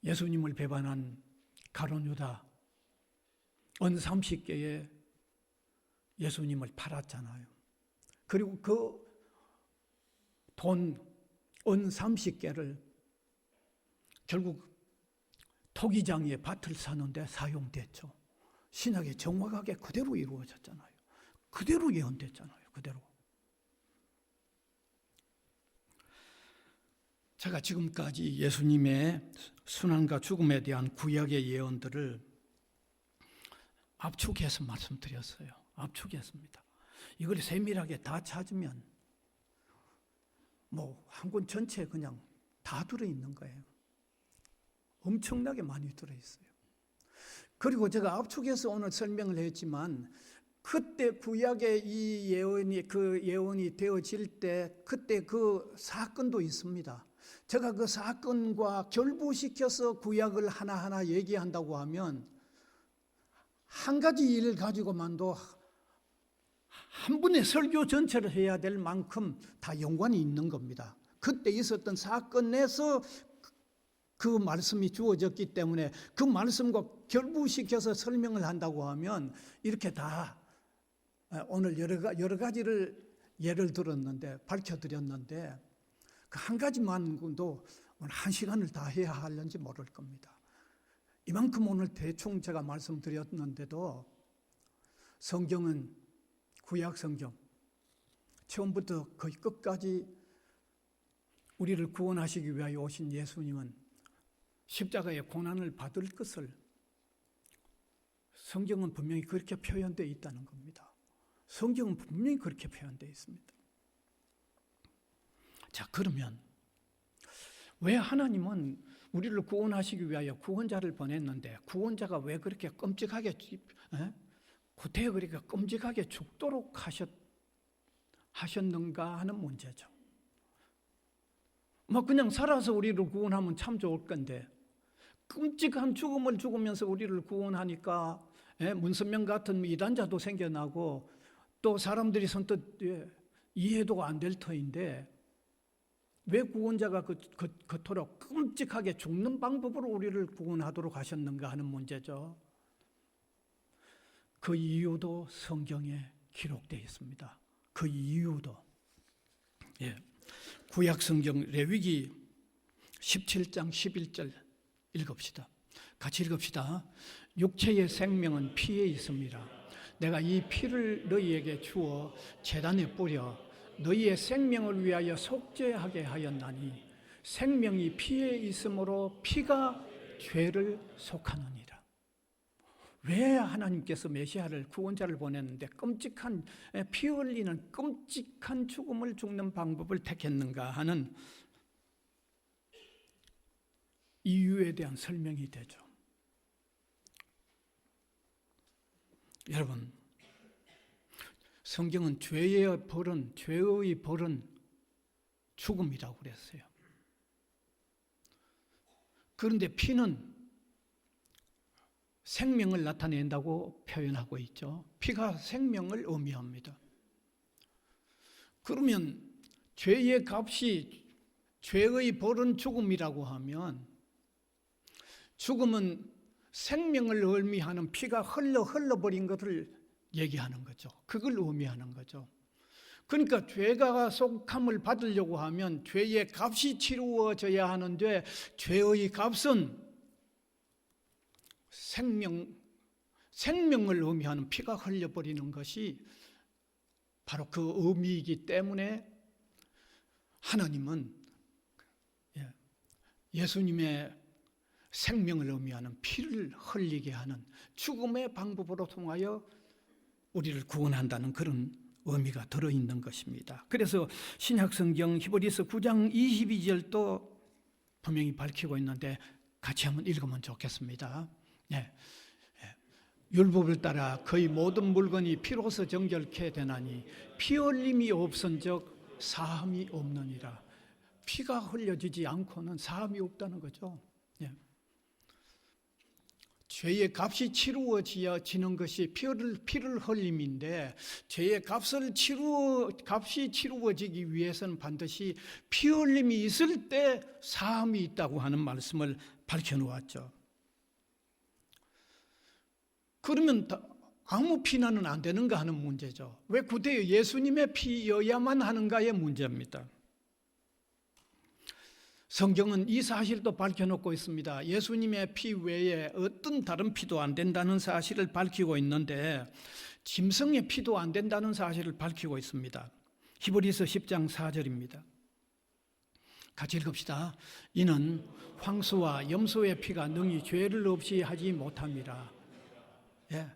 예수님을 배반한 가룟 유다 은 30개에 예수님을 팔았잖아요. 그리고 그 돈 은 30개를 결국 토기장의 밭을 사는데 사용됐죠. 신약에 정확하게 그대로 이루어졌잖아요. 그대로 예언됐잖아요. 그대로. 제가 지금까지 예수님의 순환과 죽음에 대한 구약의 예언들을 압축해서 말씀드렸어요. 압축했습니다. 이걸 세밀하게 다 찾으면 한 권 전체에 그냥 다 들어있는 거예요. 엄청나게 많이 들어있어요. 그리고 제가 압축해서 오늘 설명을 했지만 그때 구약의 이 예언이 되어질 때 그때 그 사건도 있습니다. 제가 그 사건과 결부시켜서 구약을 하나하나 얘기한다고 하면 한 가지 일을 가지고만도 한 분의 설교 전체를 해야 될 만큼 다 연관이 있는 겁니다. 그때 있었던 사건에서 그 말씀이 주어졌기 때문에 그 말씀과 결부시켜서 설명을 한다고 하면 이렇게 다 오늘 여러 가지를 예를 들었는데 밝혀드렸는데 그 한 가지만도 오늘 한 시간을 다 해야 하는지 모를 겁니다. 이만큼 오늘 대충 제가 말씀드렸는데도 성경은 구약 성경 처음부터 거의 끝까지 우리를 구원하시기 위하여 오신 예수님은 십자가의 고난을 받을 것을 성경은 분명히 그렇게 표현되어 있다는 겁니다. 성경은 분명히 그렇게 표현되어 있습니다. 자, 그러면 왜 하나님은 우리를 구원하시기 위하여 구원자를 보냈는데 구원자가 왜 그렇게 끔찍하게 구태여 그렇게 끔찍하게 죽도록 하셨는가 하는 문제죠. 그냥 살아서 우리를 구원하면 참 좋을 건데 끔찍한 죽음을 죽으면서 우리를 구원하니까 문선명 같은 이단자도 생겨나고 또 사람들이 선뜻 이해도 안 될 터인데 왜 구원자가 그토록 끔찍하게 죽는 방법으로 우리를 구원하도록 하셨는가 하는 문제죠. 그 이유도 성경에 기록되어 있습니다. 그 이유도 구약 성경 레위기 17장 11절 읽읍시다. 같이 읽읍시다. 육체의 생명은 피에 있습니다. 내가 이 피를 너희에게 주어 제단에 뿌려 너희의 생명을 위하여 속죄하게 하였나니 생명이 피에 있으므로 피가 죄를 속하느니라. 왜 하나님께서 메시아를 구원자를 보냈는데 끔찍한 피 흘리는 끔찍한 죽음을 죽는 방법을 택했는가 하는 이유에 대한 설명이 되죠. 여러분, 성경은 죄의 벌은 죽음이라고 그랬어요. 그런데 피는 생명을 나타낸다고 표현하고 있죠. 피가 생명을 의미합니다. 그러면 죄의 값이 죄의 벌은 죽음이라고 하면 죽음은 생명을 의미하는 피가 흘러버린 것을 얘기하는 거죠. 그걸 의미하는 거죠. 그러니까 죄가 속함을 받으려고 하면 죄의 값이 치루어져야 하는데 죄의 값은 생명을 의미하는 피가 흘려버리는 것이 바로 그 의미이기 때문에 하나님은 예수님의 생명을 의미하는 피를 흘리게 하는 죽음의 방법으로 통하여 우리를 구원한다는 그런 의미가 들어있는 것입니다. 그래서 신약성경 히브리서 9장 22절도 분명히 밝히고 있는데 같이 한번 읽으면 좋겠습니다. 율법을 따라 거의 모든 물건이 피로서 정결케 되나니 피 흘림이 없은즉 사함이 없느니라. 피가 흘려지지 않고는 사함이 없다는 거죠. 죄의 값이 치루어지는 것이 피를 흘림인데 죄의 값이 치루어지기 위해서는 반드시 피 흘림이 있을 때 사함이 있다고 하는 말씀을 밝혀놓았죠. 그러면 아무 피나는 안 되는가 하는 문제죠. 왜 구태여 예수님의 피여야만 하는가의 문제입니다. 성경은 이 사실도 밝혀놓고 있습니다. 예수님의 피 외에 어떤 다른 피도 안 된다는 사실을 밝히고 있는데 짐승의 피도 안 된다는 사실을 밝히고 있습니다. 히브리서 10장 4절입니다. 같이 읽읍시다. 이는 황소와 염소의 피가 능히 죄를 없이 하지 못함이라. 예,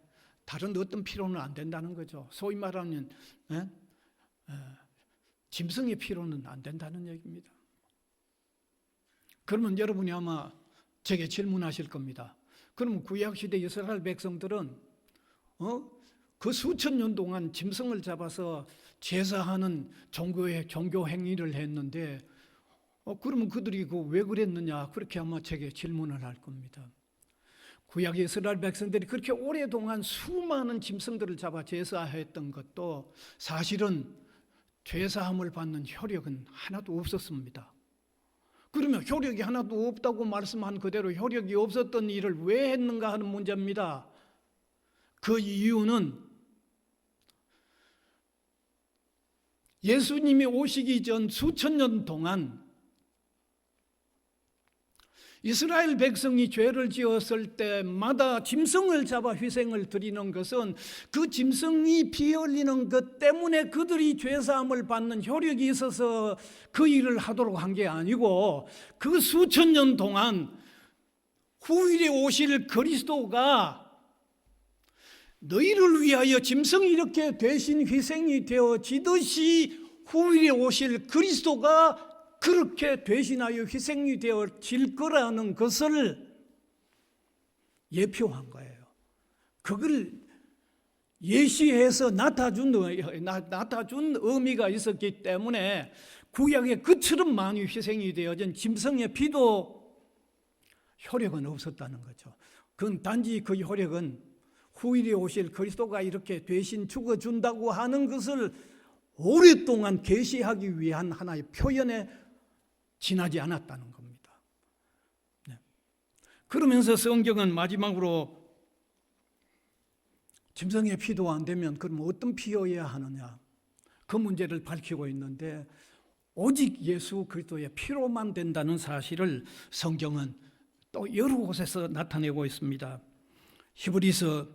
다른 어떤 피로는 안 된다는 거죠. 소위 말하는 짐승의 피로는 안 된다는 얘기입니다. 그러면 여러분이 아마 제게 질문하실 겁니다. 그러면 구약시대 이스라엘 백성들은 그 수천 년 동안 짐승을 잡아서 제사하는 종교 행위를 했는데 그러면 그들이 왜 그랬느냐, 그렇게 아마 제게 질문을 할 겁니다. 구약 이스라엘 백성들이 그렇게 오랫동안 수많은 짐승들을 잡아 제사했던 것도 사실은 죄사함을 받는 효력은 하나도 없었습니다. 그러면 효력이 하나도 없다고 말씀한 그대로 효력이 없었던 일을 왜 했는가 하는 문제입니다. 그 이유는 예수님이 오시기 전 수천 년 동안 이스라엘 백성이 죄를 지었을 때마다 짐승을 잡아 희생을 드리는 것은 그 짐승이 피 흘리는 것 때문에 그들이 죄사함을 받는 효력이 있어서 그 일을 하도록 한 게 아니고, 그 수천 년 동안 후일에 오실 그리스도가 너희를 위하여 짐승이 이렇게 대신 희생이 되어지듯이 후일에 오실 그리스도가 그렇게 대신하여 희생이 되어질 거라는 것을 예표한 거예요. 그걸 예시해서 나타준 의미가 있었기 때문에 구약에 그처럼 많이 희생이 되어진 짐승의 피도 효력은 없었다는 거죠. 그건 단지 그 효력은 후일에 오실 그리스도가 이렇게 대신 죽어준다고 하는 것을 오랫동안 계시하기 위한 하나의 표현에 지나지 않았다는 겁니다. 네. 그러면서 성경은 마지막으로 짐승의 피도 안 되면 그럼 어떤 피여야 하느냐, 그 문제를 밝히고 있는데 오직 예수 그리스도의 피로만 된다는 사실을 성경은 또 여러 곳에서 나타내고 있습니다. 히브리서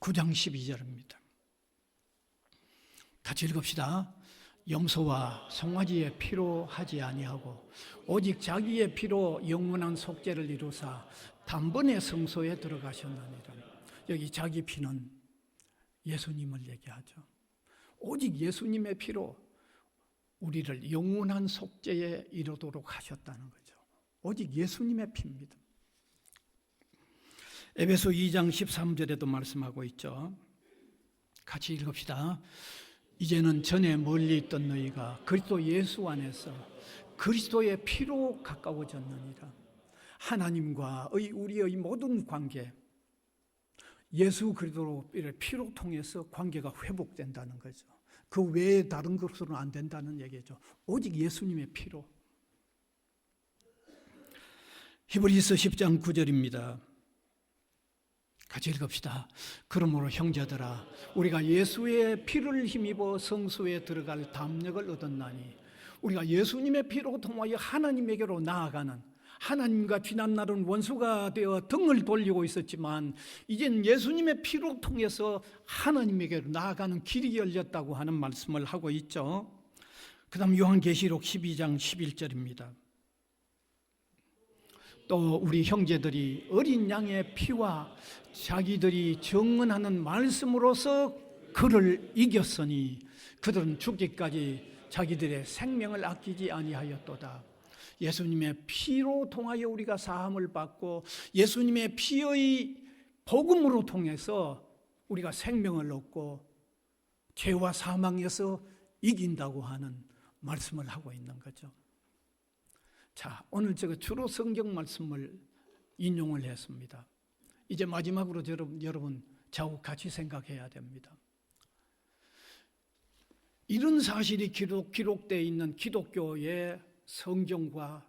9장 12절입니다. 같이 읽읍시다. 염소와 송아지의 피로 하지 아니하고 오직 자기의 피로 영원한 속죄를 이루사 단번에 성소에 들어가셨느니라. 여기 자기 피는 예수님을 얘기하죠. 오직 예수님의 피로 우리를 영원한 속죄에 이르도록 하셨다는 거죠. 오직 예수님의 피입니다. 에베소 2장 13절에도 말씀하고 있죠. 같이 읽읍시다. 이제는 전에 멀리 있던 너희가 그리스도 예수 안에서 그리스도의 피로 가까워졌느니라. 하나님과 우리의 모든 관계, 예수 그리스도의 피로 통해서 관계가 회복된다는 거죠. 그 외에 다른 것으로는 안 된다는 얘기죠. 오직 예수님의 피로. 히브리서 10장 9절입니다. 같이 읽읍시다. 그러므로 형제들아, 우리가 예수의 피를 힘입어 성소에 들어갈 담력을 얻었나니, 우리가 예수님의 피로 통하여 하나님에게로 나아가는, 하나님과 지난날은 원수가 되어 등을 돌리고 있었지만 이젠 예수님의 피로 통해서 하나님에게로 나아가는 길이 열렸다고 하는 말씀을 하고 있죠. 그 다음 요한계시록 12장 11절입니다. 또 우리 형제들이 어린 양의 피와 자기들이 증언하는 말씀으로서 그를 이겼으니 그들은 죽기까지 자기들의 생명을 아끼지 아니하였도다. 예수님의 피로 통하여 우리가 사함을 받고 예수님의 피의 복음으로 통해서 우리가 생명을 얻고 죄와 사망에서 이긴다고 하는 말씀을 하고 있는 거죠. 자, 오늘 제가 주로 성경 말씀을 인용을 했습니다. 이제 마지막으로 여러분 저하고 같이 생각해야 됩니다. 이런 사실이 기록되어 있는 기독교의 성경과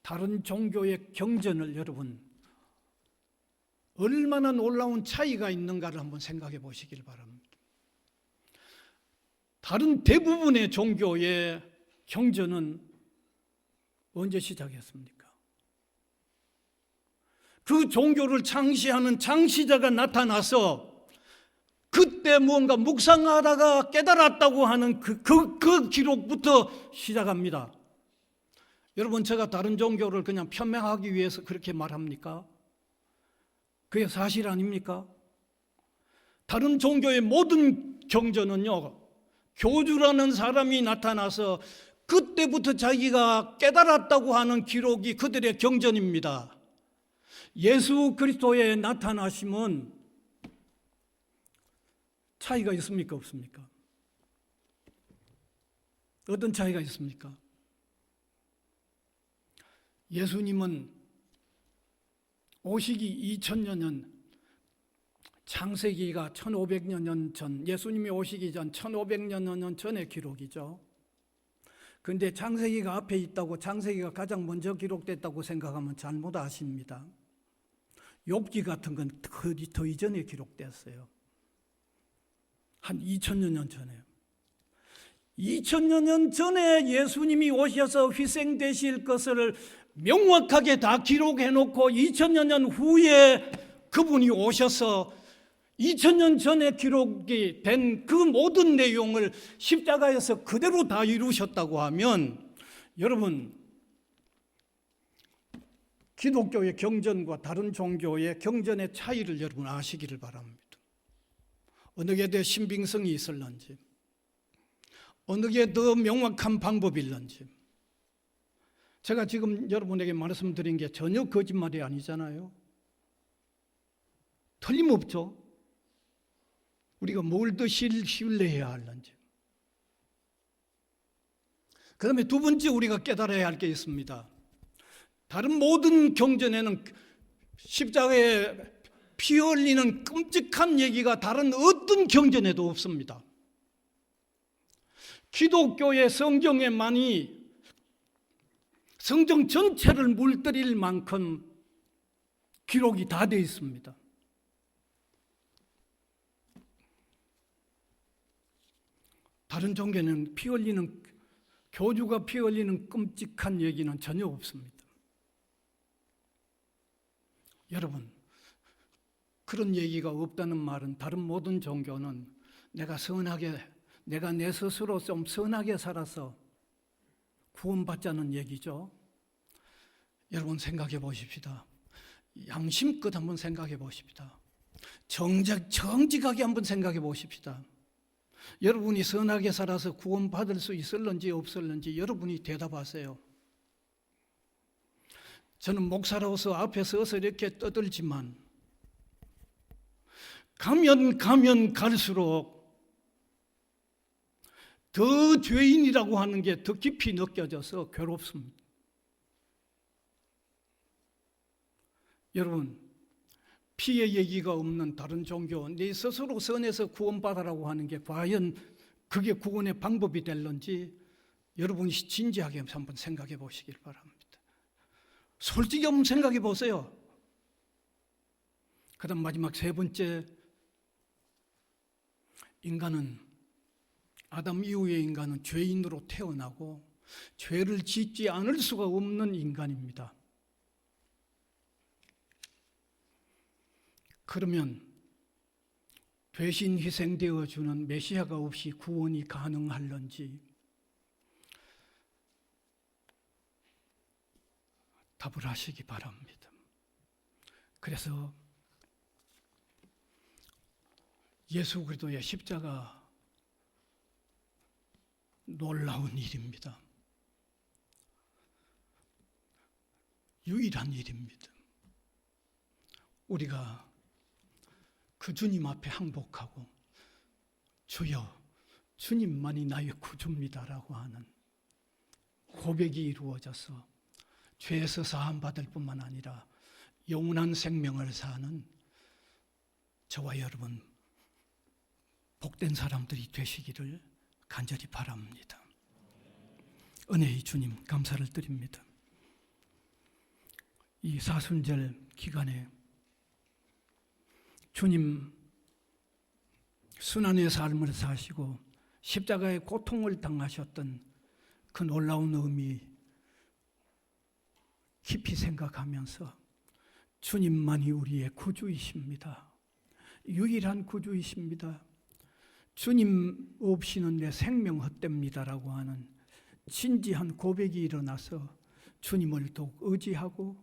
다른 종교의 경전을 여러분 얼마나 놀라운 차이가 있는가를 한번 생각해 보시길 바랍니다. 다른 대부분의 종교의 경전은 언제 시작했습니까? 그 종교를 창시하는 창시자가 나타나서 그때 뭔가 묵상하다가 깨달았다고 하는 그 기록부터 시작합니다. 여러분, 제가 다른 종교를 그냥 편명하기 위해서 그렇게 말합니까? 그게 사실 아닙니까? 다른 종교의 모든 경전은요, 교주라는 사람이 나타나서 그때부터 자기가 깨달았다고 하는 기록이 그들의 경전입니다. 예수 그리스도의 나타나심은 차이가 있습니까? 없습니까? 어떤 차이가 있습니까? 예수님은 오시기 2000여 년, 창세기가 1500여 년 전, 예수님이 오시기 전 1500여 년 전의 기록이죠. 그런데 창세기가 앞에 있다고, 창세기가 가장 먼저 기록됐다고 생각하면 잘못 아십니다. 욥기 같은 건 더 이전에 기록됐어요. 한 2000여 년 전에요. 2000여 년 전에 예수님이 오셔서 희생되실 것을 명확하게 다 기록해 놓고 2000여 년 후에 그분이 오셔서 2000년 전에 기록이 된 그 모든 내용을 십자가에서 그대로 다 이루셨다고 하면, 여러분, 기독교의 경전과 다른 종교의 경전의 차이를 여러분 아시기를 바랍니다. 어느 게 더 신빙성이 있을런지, 어느 게 더 명확한 방법일런지. 제가 지금 여러분에게 말씀드린 게 전혀 거짓말이 아니잖아요. 틀림없죠. 우리가 뭘 더 신뢰해야 할런지. 그 다음에 두 번째 우리가 깨달아야 할 게 있습니다. 다른 모든 경전에는 십자가에 피 흘리는 끔찍한 얘기가 다른 어떤 경전에도 없습니다. 기독교의 성경에만이 성경 전체를 물들일 만큼 기록이 다 되어 있습니다. 다른 종교는 교주가 피 흘리는 끔찍한 얘기는 전혀 없습니다. 여러분, 그런 얘기가 없다는 말은 다른 모든 종교는 내가 내 스스로 좀 선하게 살아서 구원받자는 얘기죠. 여러분 생각해 보십시다. 양심껏 한번 생각해 보십시다. 정직하게 한번 생각해 보십시다. 여러분이 선하게 살아서 구원받을 수 있을런지 없을런지 여러분이 대답하세요. 저는 목사로서 앞에 서서 이렇게 떠들지만 가면 갈수록 더 죄인이라고 하는 게 더 깊이 느껴져서 괴롭습니다. 여러분, 피의 얘기가 없는 다른 종교, 네 스스로 선해서 구원받으라고 하는 게 과연 그게 구원의 방법이 될런지 여러분이 진지하게 한번 생각해 보시길 바랍니다. 솔직히 한번 생각해 보세요. 그 다음 마지막 세 번째, 아담 이후의 인간은 죄인으로 태어나고 죄를 짓지 않을 수가 없는 인간입니다. 그러면 대신 희생되어 주는 메시아가 없이 구원이 가능할런지 답을 하시기 바랍니다. 그래서 예수 그리스도의 십자가 놀라운 일입니다. 유일한 일입니다. 우리가 그 주님 앞에 항복하고 주여 주님만이 나의 구주입니다라고 하는 고백이 이루어져서 죄에서 사함 받을 뿐만 아니라 영원한 생명을 사는 저와 여러분 복된 사람들이 되시기를 간절히 바랍니다. 은혜의 주님 감사를 드립니다. 이 사순절 기간에 주님 순환의 삶을 사시고 십자가의 고통을 당하셨던 그 놀라운 의미 깊이 생각하면서 주님만이 우리의 구주이십니다. 유일한 구주이십니다. 주님 없이는 내 생명 헛됩니다라고 하는 진지한 고백이 일어나서 주님을 더욱 의지하고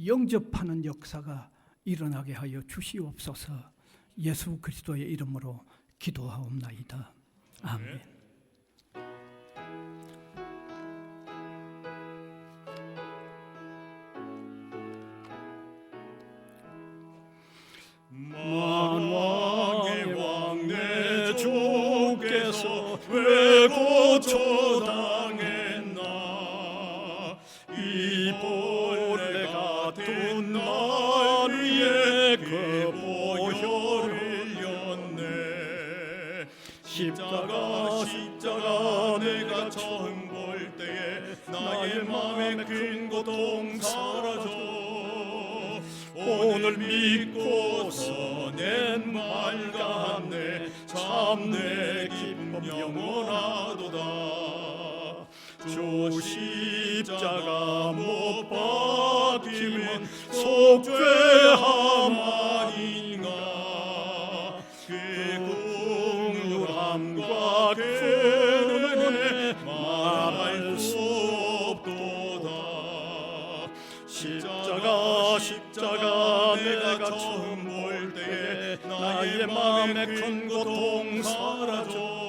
영접하는 역사가 일어나게 하여 주시옵소서. 예수 그리스도의 이름으로 기도하옵나이다. 아멘. 만왕의 왕 내 주께서 왜 고초당했나 이 벌레 같은 날 위에 그 보혈을 흘렸네 십자가 내가 처음 볼 때에 나의 마음에 큰 고통 사라져 오늘 믿고서 내 맑았네 참 내 기쁨 영원하도다 주 십자가 못 박힘은 속죄함 아닌가 그 긍휼함과 그 은혜 말할 수 없도다 십자가 내가 처음 볼 때에 나의 마음에 큰 고통 사라져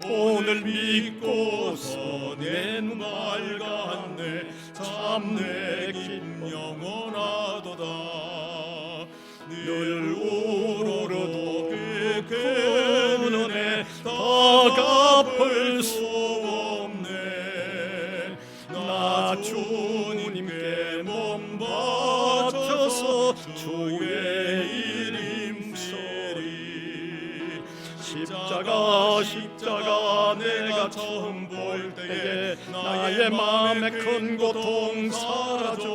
오늘 믿고서 내 눈 밝았네 참 내 기쁨 영원하도다 늘 울어도 그 은혜 다 갚을 수 없네 나 주님께 몸 바쳐서 주의 이름 쓰리 십자가 내가 처음 볼 때에 나의 마음에 큰 고통 사라져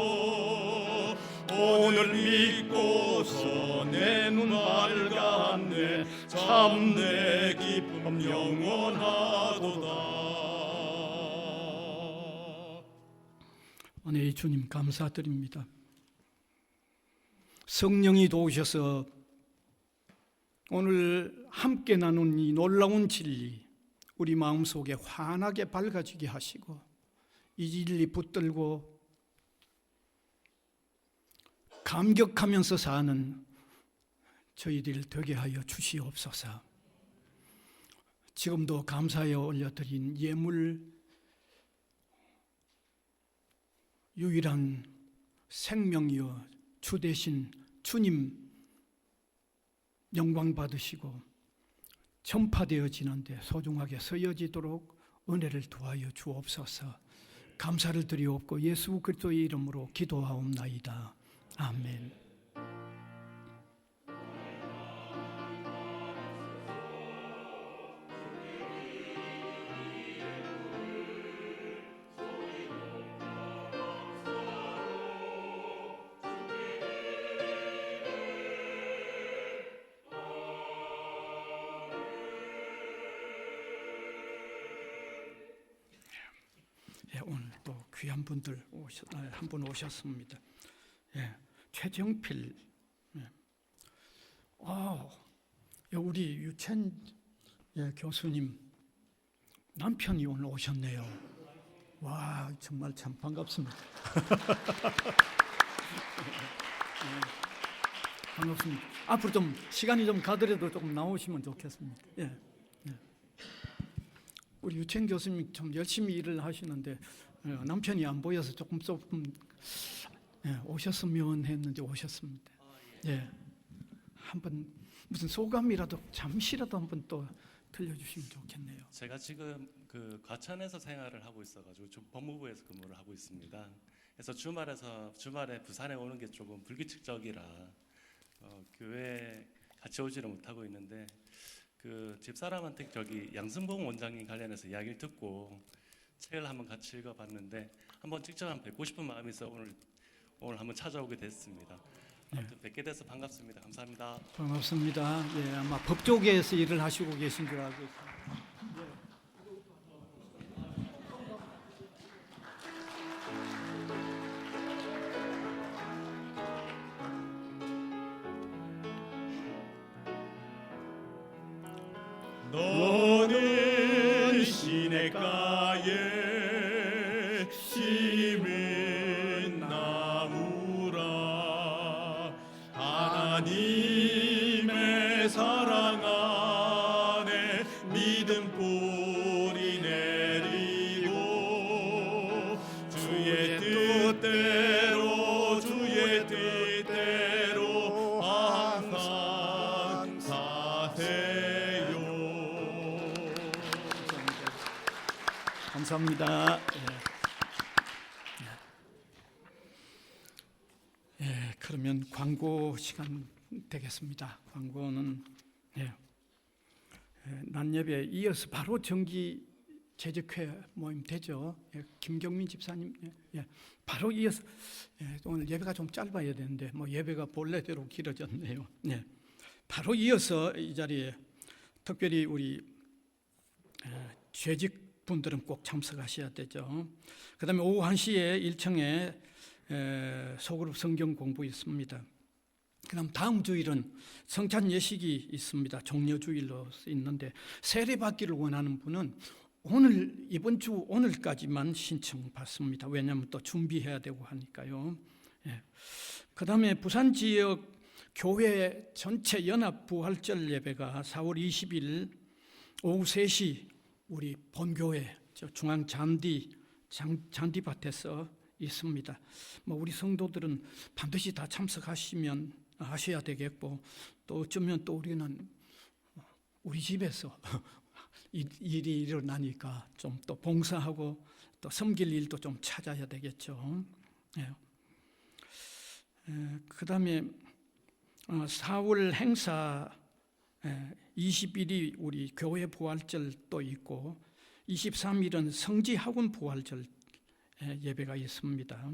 오늘 믿고서 내 눈 밝았네 참 내 기쁨 영원하도다 은혜의 주님 감사드립니다. 성령이 도우셔서 오늘 함께 나눈 이 놀라운 진리 우리 마음속에 환하게 밝아지게 하시고 이 진리 붙들고 감격하면서 사는 저희들 되게 하여 주시옵소서. 지금도 감사하여 올려드린 예물 유일한 생명이여 주 대신 주님 영광 받으시고 전파되어지는데 소중하게 서여지도록 은혜를 도하여 주옵소서. 감사를 드리옵고 예수 그리스도의 이름으로 기도하옵나이다. 아멘. 오늘 또 귀한 분들 한 분 오셨습니다. 예, 최정필. 예. 우리 유첸 교수님 남편이 오늘 오셨네요. 와, 정말 참 반갑습니다. 반갑습니다. 앞으로 좀 시간이 좀 가더라도 조금 나오시면 좋겠습니다. 예. 우리 유첸 교수님 좀 열심히 일을 하시는데 남편이 안 보여서 조금 오셨으면 했는데 오셨습니다. 예, 한번 무슨 소감이라도 잠시라도 한번 또 들려주시면 좋겠네요. 제가 지금 그 과천에서 생활을 하고 있어가지고 법무부에서 근무를 하고 있습니다. 그래서 주말에 부산에 오는 게 조금 불규칙적이라 교회에 같이 오지를 못하고 있는데 그 집사람한테 저기 양승봉 원장님 관련해서 이야기를 듣고 책을 한번 같이 읽어봤는데 한번 직접 한번 뵙고 싶은 마음이 있어 오늘 한번 찾아오게 됐습니다. 아무튼 뵙게 돼서 반갑습니다. 감사합니다. 반갑습니다. 예, 아마 법조계에서 일을 하시고 계신 줄 알고 있습니다. 뿌리 내리고 주의 뜻대로 주의 뜻대로 항상 사세요. 감사합니다. 그러면 광고 시간 되겠습니다. 광고는 낮예배에 이어서 바로 정기 재직회 모임 되죠. 김경민 집사님, 바로 이어서 오늘 예배가 좀 짧아야 되는데 예배가 본래대로 길어졌네요. 바로 이어서 이 자리에 특별히 우리 재직 분들은 꼭 참석하셔야 되죠. 그다음에 오후 1시에 1층에 소그룹 성경 공부 있습니다. 그다음 다음 주일은 성찬 예식이 있습니다. 종려주일로 있는데 세례받기를 원하는 분은 이번 주 오늘까지만 신청받습니다. 왜냐하면 또 준비해야 되고 하니까요. 그다음에 부산 지역 교회 전체 연합 부활절 예배가 4월 20일 오후 3시 우리 본교회 중앙 잔디밭에서 있습니다. 우리 성도들은 반드시 다 하셔야 되겠고, 또 어쩌면 또 우리는 우리 집에서 일이 일어나니까 좀 또 봉사하고 또 섬길 일도 좀 찾아야 되겠죠. 그 다음에 4월 행사 20일이 우리 교회 부활절 또 있고 23일은 성지학원 부활절 예배가 있습니다.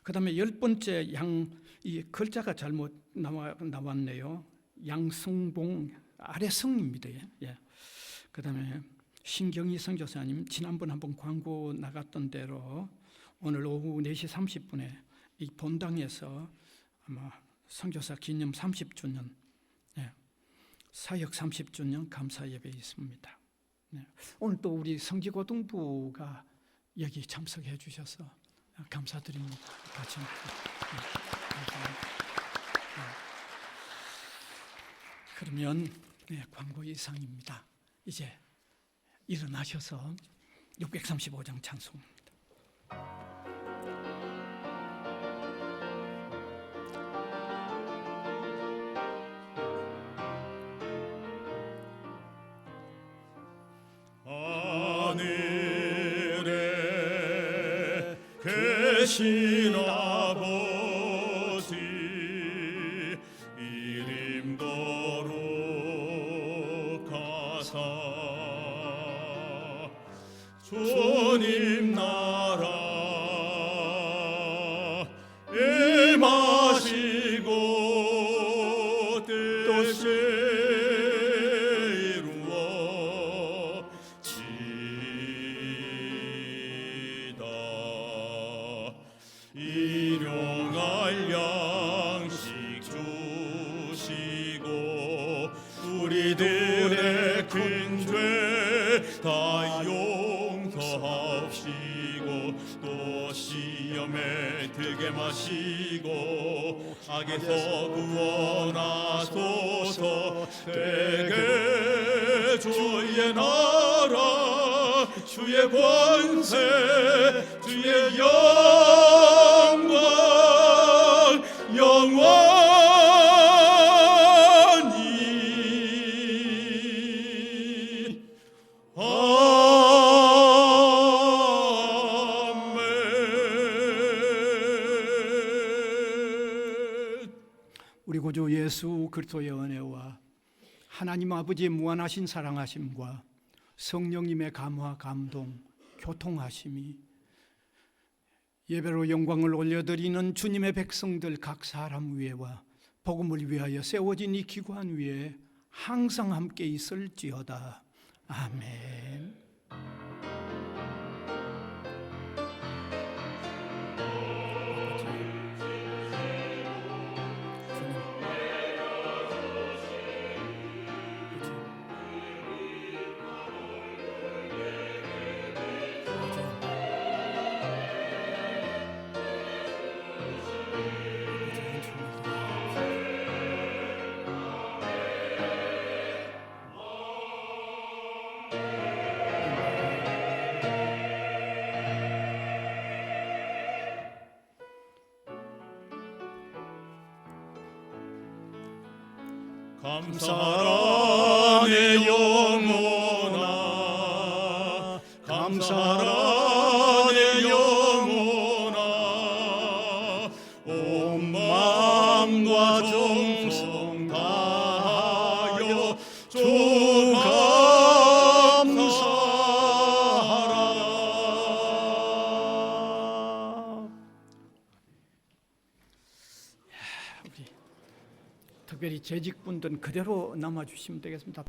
그 다음에 10번째 이 글자가 잘못 나왔네요. 양성봉 아래성입니다. 그 다음에 신경희 선교사님 지난번 한번 광고 나갔던 대로 오늘 오후 4시 30분에 이 본당에서 아마 선교사 기념 30주년 사역 30주년 감사 예배 있습니다. 오늘 또 우리 성지고등부가 여기 참석해 주셔서 감사드립니다. 같이 감사합니다. 그러면 광고 이상입니다. 이제 일어나셔서 635장 찬송입니다. 하늘에 계신 아버지 이름 거룩하사 주님 나라 임하시고 뜻이 이루어지다. 일용할 양식 주시고 우리들의 큰 죄 다 용서하시고 또 시험에 들게 마시고 악에서 구원하소서. 되게 주의 나라 주의 권세 주의 영광 영원히 아멘. 우리 구주 예수 그리스도의 은혜와 하나님 아버지의 무한하신 사랑하심과 성령님의 감화 감동 교통하심이 예배로 영광을 올려드리는 주님의 백성들 각 사람 위에와 복음을 위하여 세워진 이 기관 위에 항상 함께 있을지어다. 아멘. 감사하라 내 영혼아 감사하라 내 영혼아 온 마음과 정성 다하여 주 감사하라. 우리 특별히 재직분들은 그대로 남아주시면 되겠습니다.